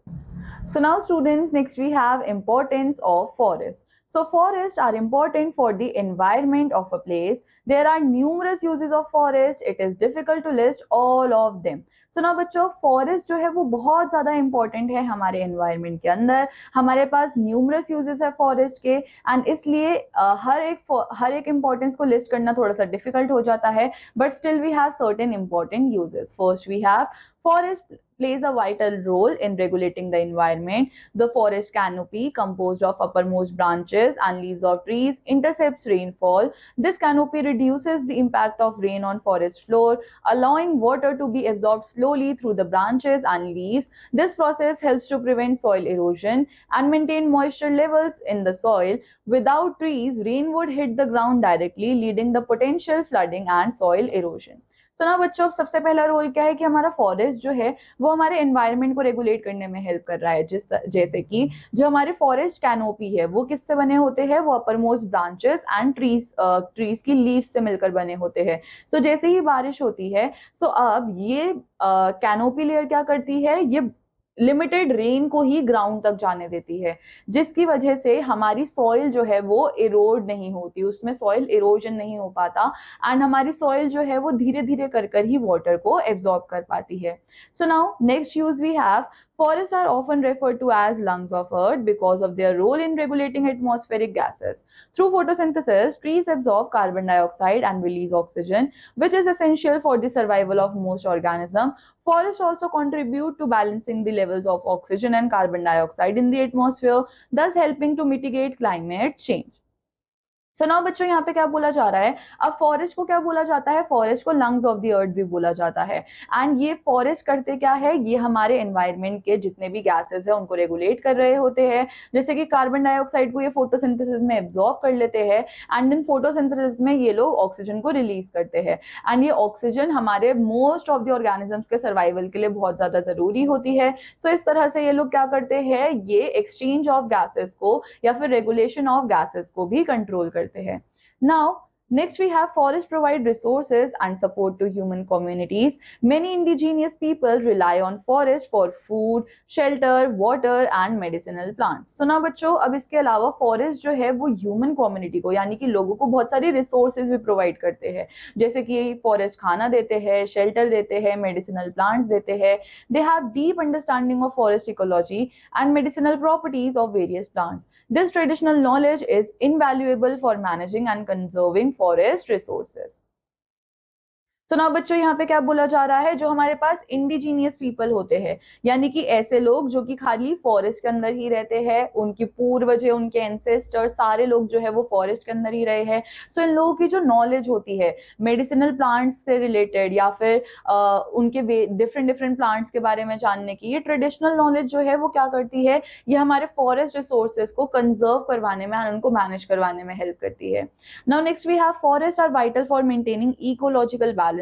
So now students, next we have importance of forests. So forests are important for the environment of a place. There are numerous uses of forest. It is difficult to list all of them. So now बच्चों, forest जो है वो बहुत ज़्यादा important है हमारे environment के अंदर. हमारे पास numerous uses है forest के and इसलिए हर एक importance को list करना थोड़ा सा difficult हो जाता है. But still we have certain important uses. First we have forest plays a vital role in regulating the environment. The forest canopy, composed of uppermost branches and leaves of trees, intercepts rainfall. This canopy reduces the impact of rain on forest floor, allowing water to be absorbed slowly through the branches and leaves. This process helps to prevent soil erosion and maintain moisture levels in the soil. Without trees, rain would hit the ground directly, leading to potential flooding and soil erosion. So now बच्चों, सबसे पहला role क्या है कि हमारा forest जो है वो हमारे एनवायरनमेंट को रेगुलेट करने में हेल्प कर रहा है. जैसे कि जो हमारे फॉरेस्ट कैनोपी है वो किससे बने होते हैं, वो upper most branches and trees की लीव्स से मिलकर बने होते हैं. सो जैसे ही बारिश होती है, सो अब ये कैनोपी लेयर क्या करती है, ये लिमिटेड रेन को ही ग्राउंड तक जाने देती है, जिसकी वजह से हमारी सॉइल जो है वो इरोड नहीं होती, उसमें सॉइल इरोजन नहीं हो पाता एंड हमारी सॉइल जो है वो धीरे धीरे कर ही वाटर को एब्जॉर्ब कर पाती है। So now next use we have forests are often referred to as lungs of earth because of their role in regulating atmospheric gases. Through photosynthesis, trees absorb carbon dioxide and release oxygen, which is essential for the survival of most organisms. Forests also contribute to balancing the levels of oxygen and carbon dioxide in the atmosphere, thus helping to mitigate climate change. So now बच्चों यहाँ पे क्या बोला जा रहा है, अब forest को क्या बोला जाता है, फॉरेस्ट को लंग्स ऑफ द अर्थ भी बोला जाता है। एंड ये फॉरेस्ट करते क्या है, ये हमारे एनवायरनमेंट के जितने भी गैसेस है उनको रेगुलेट कर रहे होते हैं, जैसे कि कार्बन डाइऑक्साइड को ये फोटोसिंथेसिस में एब्जॉर्ब कर लेते हैं एंड इन फोटोसिंथेसिस में ये लोग ऑक्सीजन को रिलीज करते हैं एंड ये ऑक्सीजन हमारे मोस्ट ऑफ द ऑर्गेनिजम्स के सर्वाइवल के लिए बहुत ज्यादा जरूरी होती है। सो इस तरह से ये लोग क्या करते हैं, ये एक्सचेंज ऑफ गैसेस को या फिर रेगुलेशन ऑफ गैसेस को भी कंट्रोल करते हैं। Now, next we have forests provide resources and support to human communities. Many indigenous people rely on forest for food, shelter, water and medicinal plants. So now बच्चों, अब इसके अलावा forest जो है वो ह्यूमन कम्युनिटी को यानी कि लोगों को बहुत सारी रिसोर्सेज भी प्रोवाइड करते हैं, जैसे कि फॉरेस्ट खाना देते हैं, शेल्टर देते हैं, मेडिसिनल प्लांट्स देते हैं। They have deep understanding of forest ecology and medicinal properties of various plants. This traditional knowledge is invaluable for managing and conserving forest resources. So now बच्चों यहाँ पे क्या बोला जा रहा है, जो हमारे पास इंडिजीनियस पीपल होते हैं यानी कि ऐसे लोग जो कि खाली फॉरेस्ट के अंदर ही रहते हैं, उनकी पूर्वज, उनके एंसेस्टर सारे लोग जो है वो फॉरेस्ट के अंदर ही रहे हैं। सो इन लोगों की जो नॉलेज होती है मेडिसिनल प्लांट्स से रिलेटेड या फिर उनके डिफरेंट प्लांट्स के बारे में जानने की, ये ट्रेडिशनल नॉलेज जो है वो क्या करती है, ये हमारे फॉरेस्ट रिसोर्सेज को कंजर्व करवाने में, उनको मैनेज करवाने में हेल्प करती है। Now next we have forest are vital for maintaining ecological balance.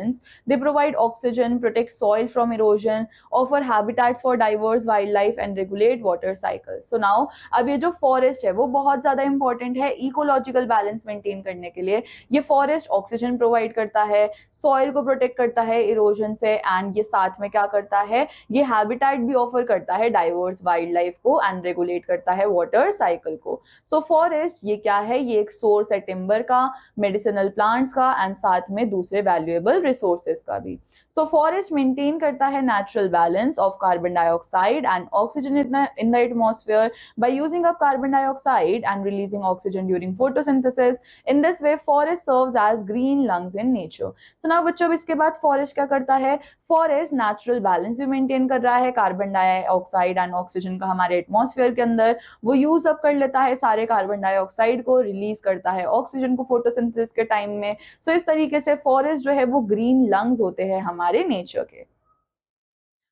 They provide oxygen, protect soil from erosion, offer habitats for diverse wildlife and regulate water cycles. So now अब ये जो forest है वो बहुत ज्यादा important है ecological balance maintain करने के लिए। ये फॉरेस्ट ऑक्सीजन प्रोवाइड करता है, सॉइल को प्रोटेक्ट करता है इरोजन से एंड ये साथ में क्या करता है, ये हैबिटेट भी ऑफर करता है डाइवर्स वाइल्ड लाइफ को एंड रेगुलेट करता है वाटर साइकिल को। सो फॉरेस्ट ये क्या है, ये एक सोर्स है टिम्बर का, मेडिसिनल प्लांट्स का एंड साथ में दूसरे वैल्यूएबल रिसोर्सेज का भी। सो फॉरेस्ट मेंटेन करता है natural balance of carbon dioxide and oxygen in the atmosphere by using up carbon dioxide and releasing oxygen during photosynthesis. In this way forest serves as green lungs in nature. So now बच्चों, इसके बाद forest क्या करता है, forest natural balance भी maintain कर रहा है, कार्बन डाइऑक्साइड एंड ऑक्सीजन का हमारे एटमॉस्फेयर के अंदर वो यूज अप कर लेता है सारे कार्बन डाइऑक्साइड को, रिलीज करता है ऑक्सीजन को फोटोसिंथेसिस के टाइम में। सो इस तरीके से फॉरेस्ट जो है वो ग्रीन लंग्स होते हैं हमारे नेचर के।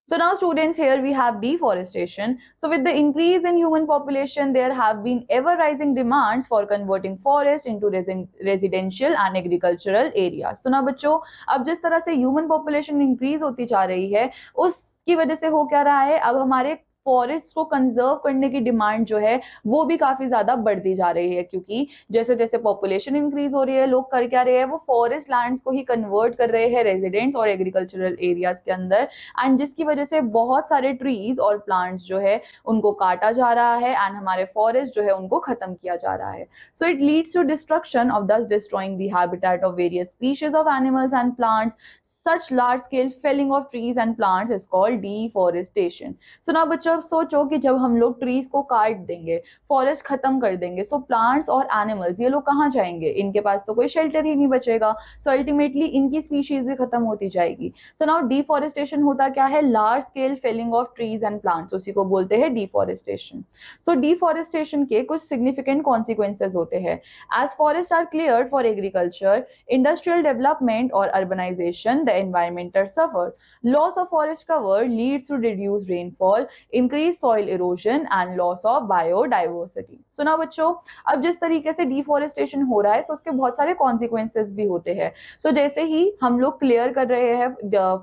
So now students, here we have deforestation. So with the increase in human population, there have been ever rising demands for converting forest into residential and agricultural areas. So now बच्चों, अब जिस तरह से human population increase होती जा रही है, उसकी वजह से हो क्या रहा है, अब हमारे फॉरेस्ट को कंजर्व करने की डिमांड जो है वो भी काफी ज्यादा बढ़ती जा रही है, क्योंकि जैसे जैसे पॉपुलेशन इंक्रीज हो रही है, लोग कर क्या रहे हैं, वो फॉरेस्ट लैंड्स को ही कन्वर्ट कर रहे हैं रेजिडेंट्स और एग्रीकल्चरल एरियाज के अंदर एंड जिसकी वजह से बहुत सारे ट्रीज और प्लांट्स जो है उनको काटा जा रहा है एंड हमारे फॉरेस्ट जो है उनको खत्म किया जा रहा है। So it leads to destruction of thus destroying the habitat of various species of animals and plants. Such large scale felling of trees and plants is called deforestation. So now बच्चों, अब सोचो कि जब हम लोग ट्रीज को काट देंगे, फॉरेस्ट खत्म कर देंगे, सो प्लांट्स और एनिमल्स ये लोग कहाँ जाएंगे, इनके पास तो कोई शेल्टर ही नहीं बचेगा। सो अल्टीमेटली इनकी स्पीशीज भी खत्म होती जाएगी। सो नाउ डिफॉरेस्टेशन होता क्या है, large scale felling of trees and plants, उसी को बोलते हैं डिफॉरेस्टेशन। सो डिफॉरेस्टेशन के कुछ सिग्निफिकेंट कॉन्सिक्वेंसेज होते हैं। As forest are cleared for agriculture, industrial development और urbanisation, environment are suffered. Loss of forest cover leads to reduced rainfall, increased soil erosion and loss of biodiversity. सुना बच्चों, अब जिस तरीके से डिफॉरेस्टेशन हो रहा है तो उसके बहुत सारे कॉन्सिक्वेंसेस भी होते हैं। सो जैसे ही हम लोग क्लियर कर रहे हैं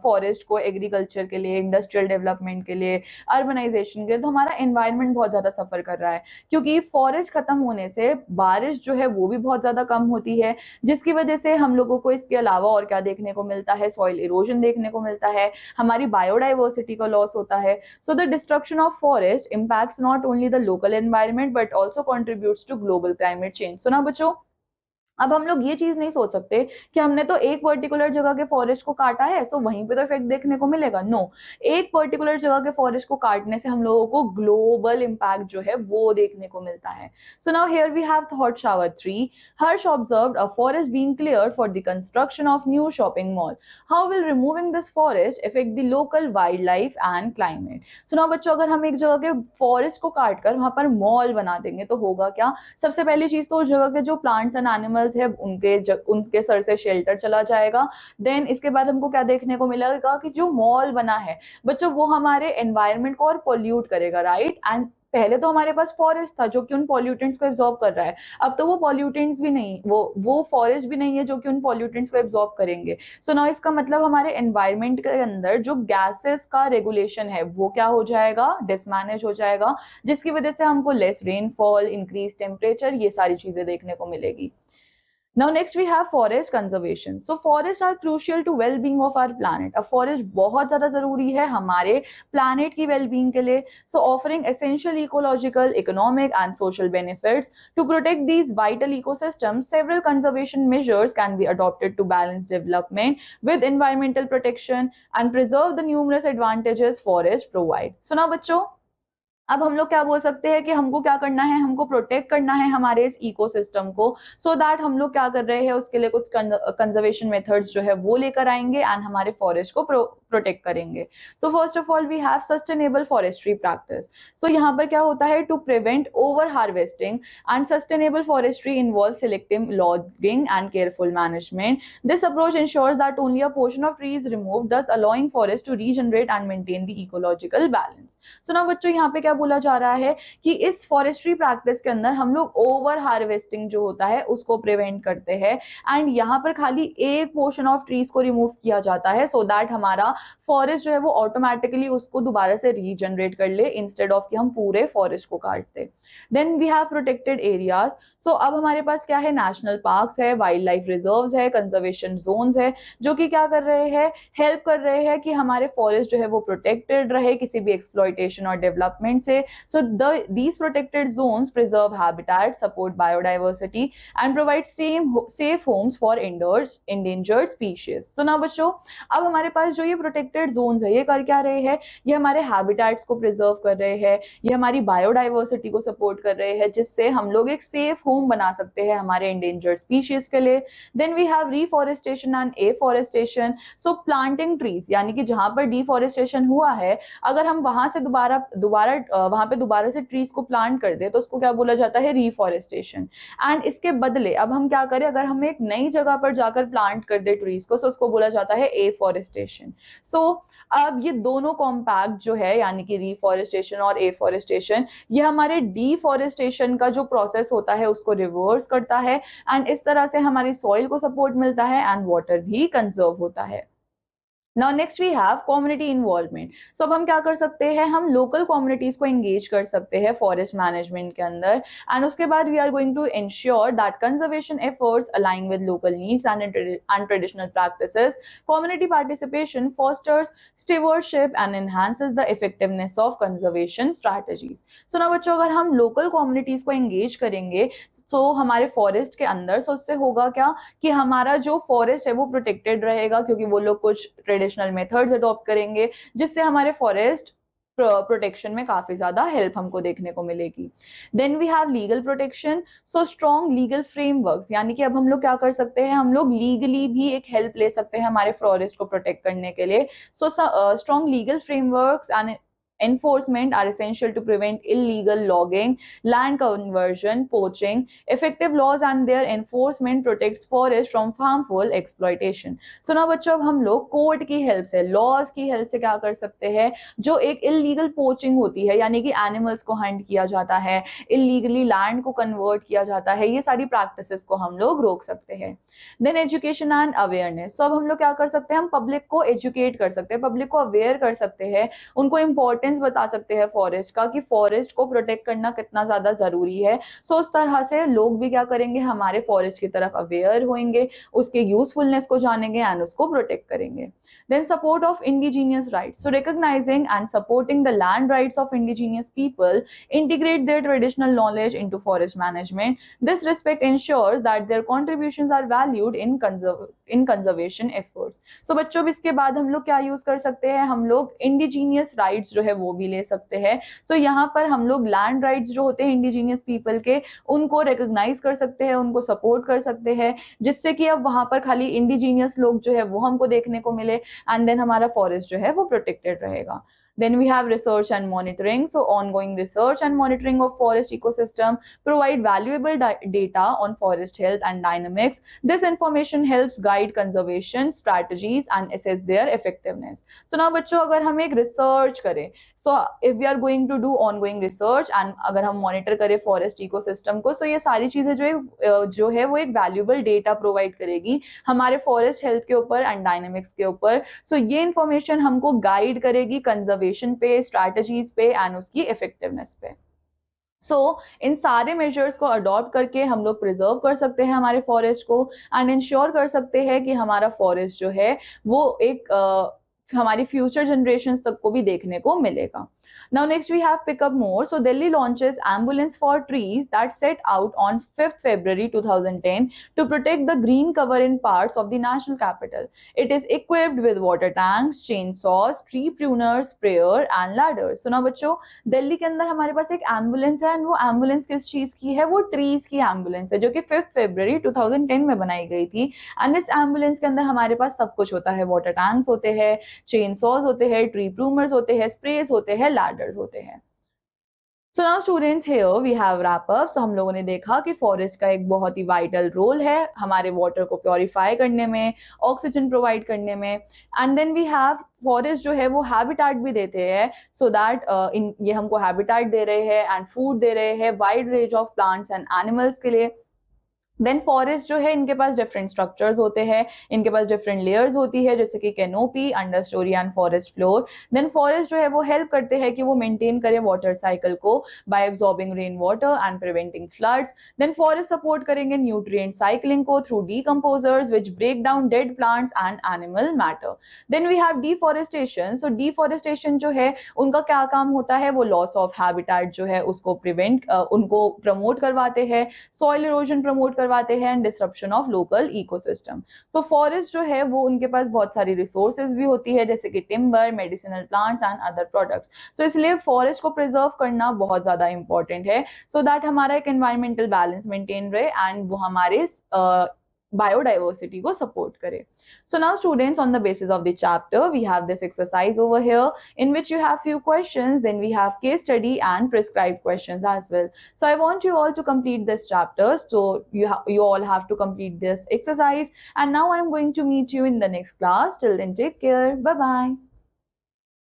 फॉरेस्ट को एग्रीकल्चर के लिए, इंडस्ट्रियल डेवलपमेंट के लिए, अर्बनाइजेशन के लिए, तो हमारा एनवायरनमेंट बहुत ज्यादा सफर कर रहा है, क्योंकि फॉरेस्ट खत्म होने से बारिश जो है वो भी बहुत ज्यादा कम होती है, जिसकी वजह से हम लोगों को इसके अलावा और क्या देखने को मिलता है, सॉइल इरोजन देखने को मिलता है, हमारी बायोडाइवर्सिटी का लॉस होता है. So the destruction of forest impacts not only the local environment but also contributes to global climate change. So ना बच्चों, अब हम लोग ये चीज नहीं सोच सकते कि हमने तो एक पर्टिकुलर जगह के फॉरेस्ट को काटा है सो वहीं पे तो इफेक्ट देखने को मिलेगा. नो, एक पर्टिकुलर जगह के फॉरेस्ट को काटने से हम लोगों को ग्लोबल इम्पैक्ट जो है वो देखने को मिलता है. So now here we have thought shower 3. Harsh observed a forest being cleared for the construction of new shopping mall. How will removing this forest effect the local wild life and climate. So now बच्चों, अगर हम एक जगह के forest को काट कर वहां पर मॉल बना देंगे तो होगा क्या. सबसे पहली चीज तो उस जगह के जो प्लांट्स एंड एनिमल्स है उनके सर से शेल्टर चला जाएगा. देन इसके बाद हमको क्या देखने को मिलेगा कि जो मॉल बना है बच्चों वो हमारे एनवायरनमेंट को और पोल्यूट करेगा, राइट. एंड पहले तो हमारे पास फॉरेस्ट था जो कि उन पॉल्यूटेंट्स को एब्जॉर्ब कर रहा है, अब तो वो पॉल्यूटेंट्स भी नहीं, वो फॉरेस्ट भी नहीं है जो कि उन पॉल्यूटेंट्स को एब्जॉर्ब करेंगे. सो नाउ इसका मतलब हमारे एनवायरनमेंट के अंदर जो गैसेस का रेगुलेशन है वो क्या हो जाएगा, डिसमैनेज हो जाएगा, जिसकी वजह से हमको लेस रेनफॉल, इंक्रीज टेम्परेचर, ये सारी चीजें देखने को मिलेगी. Now next we have forest conservation. So forests are crucial to well-being of our planet. अब forest बहुत ज़्यादा ज़रूरी है हमारे planet की well-being के लिए. So offering essential ecological, economic and social benefits. To protect these vital ecosystems, several conservation measures can be adopted to balance development with environmental protection and preserve the numerous advantages forests provide. So now बच्चों, अब हम लोग क्या बोल सकते हैं कि हमको क्या करना है, हमको प्रोटेक्ट करना है हमारे इस इकोसिस्टम को. सो दैट हम लोग क्या कर रहे हैं, उसके लिए कुछ कंजर्वेशन मेथड्स जो है वो लेकर आएंगे एंड हमारे फॉरेस्ट को प्रोटेक्ट करेंगे. So first of all we have sustainable forestry practice. So यहाँ पर क्या होता है, to prevent over harvesting and sustainable forestry involve selective logging and careful management. This approach insures that only a portion of trees remove, thus allowing forest to regenerate and maintain the ecological balance. So now बच्चों, यहाँ पे क्या बोला जा रहा है कि इस फॉरेस्ट्री प्रैक्टिस के अंदर हम लोग ओवर हार्वेस्टिंग जो होता है उसको प्रिवेंट करते हैं एंड यहाँ पर खाली एक पोर्शन ऑफ ट्रीज को रिमूव किया जाता है सो दैट हमारा फॉरेस्ट जो है वो ऑटोमेटिकली उसको दोबारा से रीजनरेट कर ले इंस्टेड ऑफ कि हम पूरे फॉरेस्ट को काटते. Then we have protected areas. So अब हमारे पास क्या है, नेशनल पार्क्स है, वाइल्ड लाइफ रिजर्व्स है, कंजर्वेशन जोन्स है, जो कि क्या कर रहे हैं, हेल्प कर रहे हैं कि हमारे फॉरेस्ट जो है वो प्रोटेक्टेड रहे किसी भी एक्सप्लॉइटेशन और डेवलपमेंट से. So these protected zones preserve habitat, support biodiversity and provide safe homes for endangered species. So now बच्चों, अब हमारे पास जो ये protected zones है ये कर क्या रहे हैं, ये हमारे habitats को preserve कर रहे हैं, ये हमारी biodiversity को support कर रहे हैं, जिससे हम लोग एक safe home बना सकते हैं हमारे endangered species के लिए. Then we have reforestation and afforestation. So planting trees, यानी कि जहाँ पर deforestation हुआ है अगर हम वहां से दोबारा वहां पे दोबारा से ट्रीज को प्लांट कर दे तो उसको क्या बोला जाता है, रीफॉरेस्टेशन. एंड इसके बदले अब हम क्या करें, अगर हम एक नई जगह पर जाकर प्लांट कर दे ट्रीज को, तो उसको बोला जाता है एफॉरेस्टेशन. सो अब ये दोनों कॉम्पैक्ट जो है यानी कि रीफॉरेस्टेशन और एफॉरेस्टेशन, ये हमारे डीफॉरेस्टेशन का जो प्रोसेस होता है उसको रिवर्स करता है एंड इस तरह से हमारी सॉइल को सपोर्ट मिलता है एंड वाटर भी कंजर्व होता है. Now next we have community involvement. So अब हम क्या कर सकते हैं, हम local communities को engage कर सकते हैं forest management के अंदर and उसके बाद we are going to ensure that conservation efforts align with local needs and traditional practices. Community participation fosters stewardship and enhances the effectiveness of conservation strategies. So now बच्चों, अगर हम local communities को engage करेंगे so हमारे forest के अंदर, so उससे होगा क्या कि हमारा जो forest है वो protected रहेगा क्योंकि वो लोग कुछ ट्रेडिशनल मेथड्स अडॉप्ट करेंगे जिससे हमारे फॉरेस्ट प्रोटेक्शन में काफी ज्यादा हेल्प हमको देखने को मिलेगी. Then we have legal protection. So strong legal frameworks, यानी कि अब हम लोग क्या कर सकते हैं, हम लोग लीगली भी एक हेल्प ले सकते हैं हमारे फॉरेस्ट को प्रोटेक्ट करने के लिए. सो strong legal frameworks and enforcement are essential to prevent illegal logging, land conversion, poaching. Effective laws and their enforcement protects forest from harmful exploitation. So now बच्चों, अब हम लोग कोर्ट की हेल्प से, लॉज की हेल्प से क्या कर सकते हैं, जो एक इलीगल पोचिंग होती है यानी कि एनिमल्स को हंट किया जाता है, इलीगली लैंड को कन्वर्ट किया जाता है, ये सारी प्रैक्टिसेस को हम लोग रोक सकते हैं. Then education and awareness. So अब हम लोग क्या कर सकते हैं, हम पब्लिक को एजुकेट कर सकते हैं, पब्लिक को अवेयर कर सकते हैं, उनको इम्पोर्टेंस इम्पोर्टेंस बता सकते हैं फॉरेस्ट का, कि फॉरेस्ट को प्रोटेक्ट करना कितना ज्यादा जरूरी है। सो उस तरह से लोग भी क्या करेंगे, हमारे फॉरेस्ट की तरफ अवेयर होंगे, उसके यूजफुलनेस को जानेंगे एंड उसको प्रोटेक्ट करेंगे। Then support of indigenous rights. So recognizing and supporting the land rights of indigenous people integrate their traditional knowledge into forest management. This respect ensures that their contributions are valued in conservation efforts. So बच्चों इसके बाद हम लोग क्या use कर सकते हैं, हम लोग इंडिजीनियस राइट्स जो है वो भी ले सकते हैं। सो यहाँ पर हम लोग लैंड राइट्स जो होते हैं इंडिजीनियस पीपल के, उनको रिकॉग्नाइज कर सकते हैं, उनको सपोर्ट कर सकते हैं, जिससे कि अब वहां पर खाली इंडिजीनियस लोग जो है वो हमको देखने को मिले, एंड देन हमारा फॉरेस्ट जो है वो प्रोटेक्टेड रहेगा। Then we have research and monitoring. So ongoing research and monitoring of forest ecosystem provide valuable data on forest health and dynamics. This information helps guide conservation strategies and assess their effectiveness. So now बच्चों अगर हम एक research करें, so if we are going to do ongoing research and अगर हम monitor करें forest ecosystem को, so ये सारी चीजें जो है वो एक वैल्यूएबल डेटा प्रोवाइड करेगी हमारे फॉरेस्ट हेल्थ के ऊपर एंड डायनेमिक्स के ऊपर। सो ये इंफॉर्मेशन हमको गाइड करेगी कंजर्वेशन पे, स्ट्रैटेजीज पे एंड उसकी इफेक्टिवनेस पे। इन सारे मेजर्स को अडॉप्ट करके हम लोग प्रिजर्व कर सकते हैं हमारे फॉरेस्ट को, एंड इंश्योर कर सकते हैं कि हमारा फॉरेस्ट जो है वो एक हमारी फ्यूचर जनरेशंस तक को भी देखने को मिलेगा। Now next we have pick up more. So Delhi launches ambulance for trees that set out on 5th February 2010 to protect the green cover in parts of the national capital. It is equipped with water tanks, chainsaws, tree pruners, sprayer and ladders. So now बच्चों दिल्ली के अंदर हमारे पास एक ambulance है, and वो ambulance किस चीज की है, वो ट्रीज की एम्बुलेंस है, जो कि 5th फरवरी 2010 में बनाई गई थी। एंड इस एम्बुलेंस के अंदर हमारे पास सब कुछ होता है, वाटर टैंक्स होते हैं, चेनसॉज होते हैं, ट्री प्रूमर्स होते हैं, स्प्रेस होते हैं, लैडर्स होते हैं। So now students here we have wrap up. So हम लोगों ने देखा कि फॉरेस्ट का एक बहुत ही वाइटल रोल है हमारे वाटर को प्योरीफाई करने में, ऑक्सीजन प्रोवाइड करने में, and then we have forest जो है वो हैबिटेट भी देते हैं, सो दैट ये हमको हैबिटेट दे रहे हैं एंड फूड दे रहे हैं wide range of plants and animals के लिए। देन फॉरेस्ट जो है इनके पास डिफरेंट स्ट्रक्चर्स होते हैं, इनके पास डिफरेंट लेयर्स होती है, जैसे कि canopy, understory and forest floor. Then forest जो है वो हेल्प करते हैं कि वो मेंटेन करे वाटर साइकिल को by absorbing rain water and preventing floods. Then forest support करेंगे न्यूट्रिएंट साइक्लिंग को through decomposers which break down dead plants and animal matter. Then we have deforestation. So deforestation जो है उनका क्या काम होता है, वो लॉस ऑफ हैबिटेट जो है उसको उनको प्रमोट करवाते हैं, सॉइल इरोजन प्रमोट करवाते हैं and disruption of local ecosystem. So forest जो है वो उनके पास बहुत सारी रिसोर्सेज भी होती है, जैसे कि timber, medicinal plants and other products. So इसलिए फॉरेस्ट को प्रिजर्व करना बहुत ज्यादा इंपॉर्टेंट है, सो दैट हमारा एक एनवायरमेंटल बैलेंस मेंटेन रहे एंड वो हमारे biodiversity को support करे. So now students, on the basis of the chapter we have this exercise over here in which you have few questions, then we have case study and prescribed questions as well. So I want you all to complete this chapter, so you all have to complete this exercise, and now I'm going to meet you in the next class. Till then, take care. Bye bye.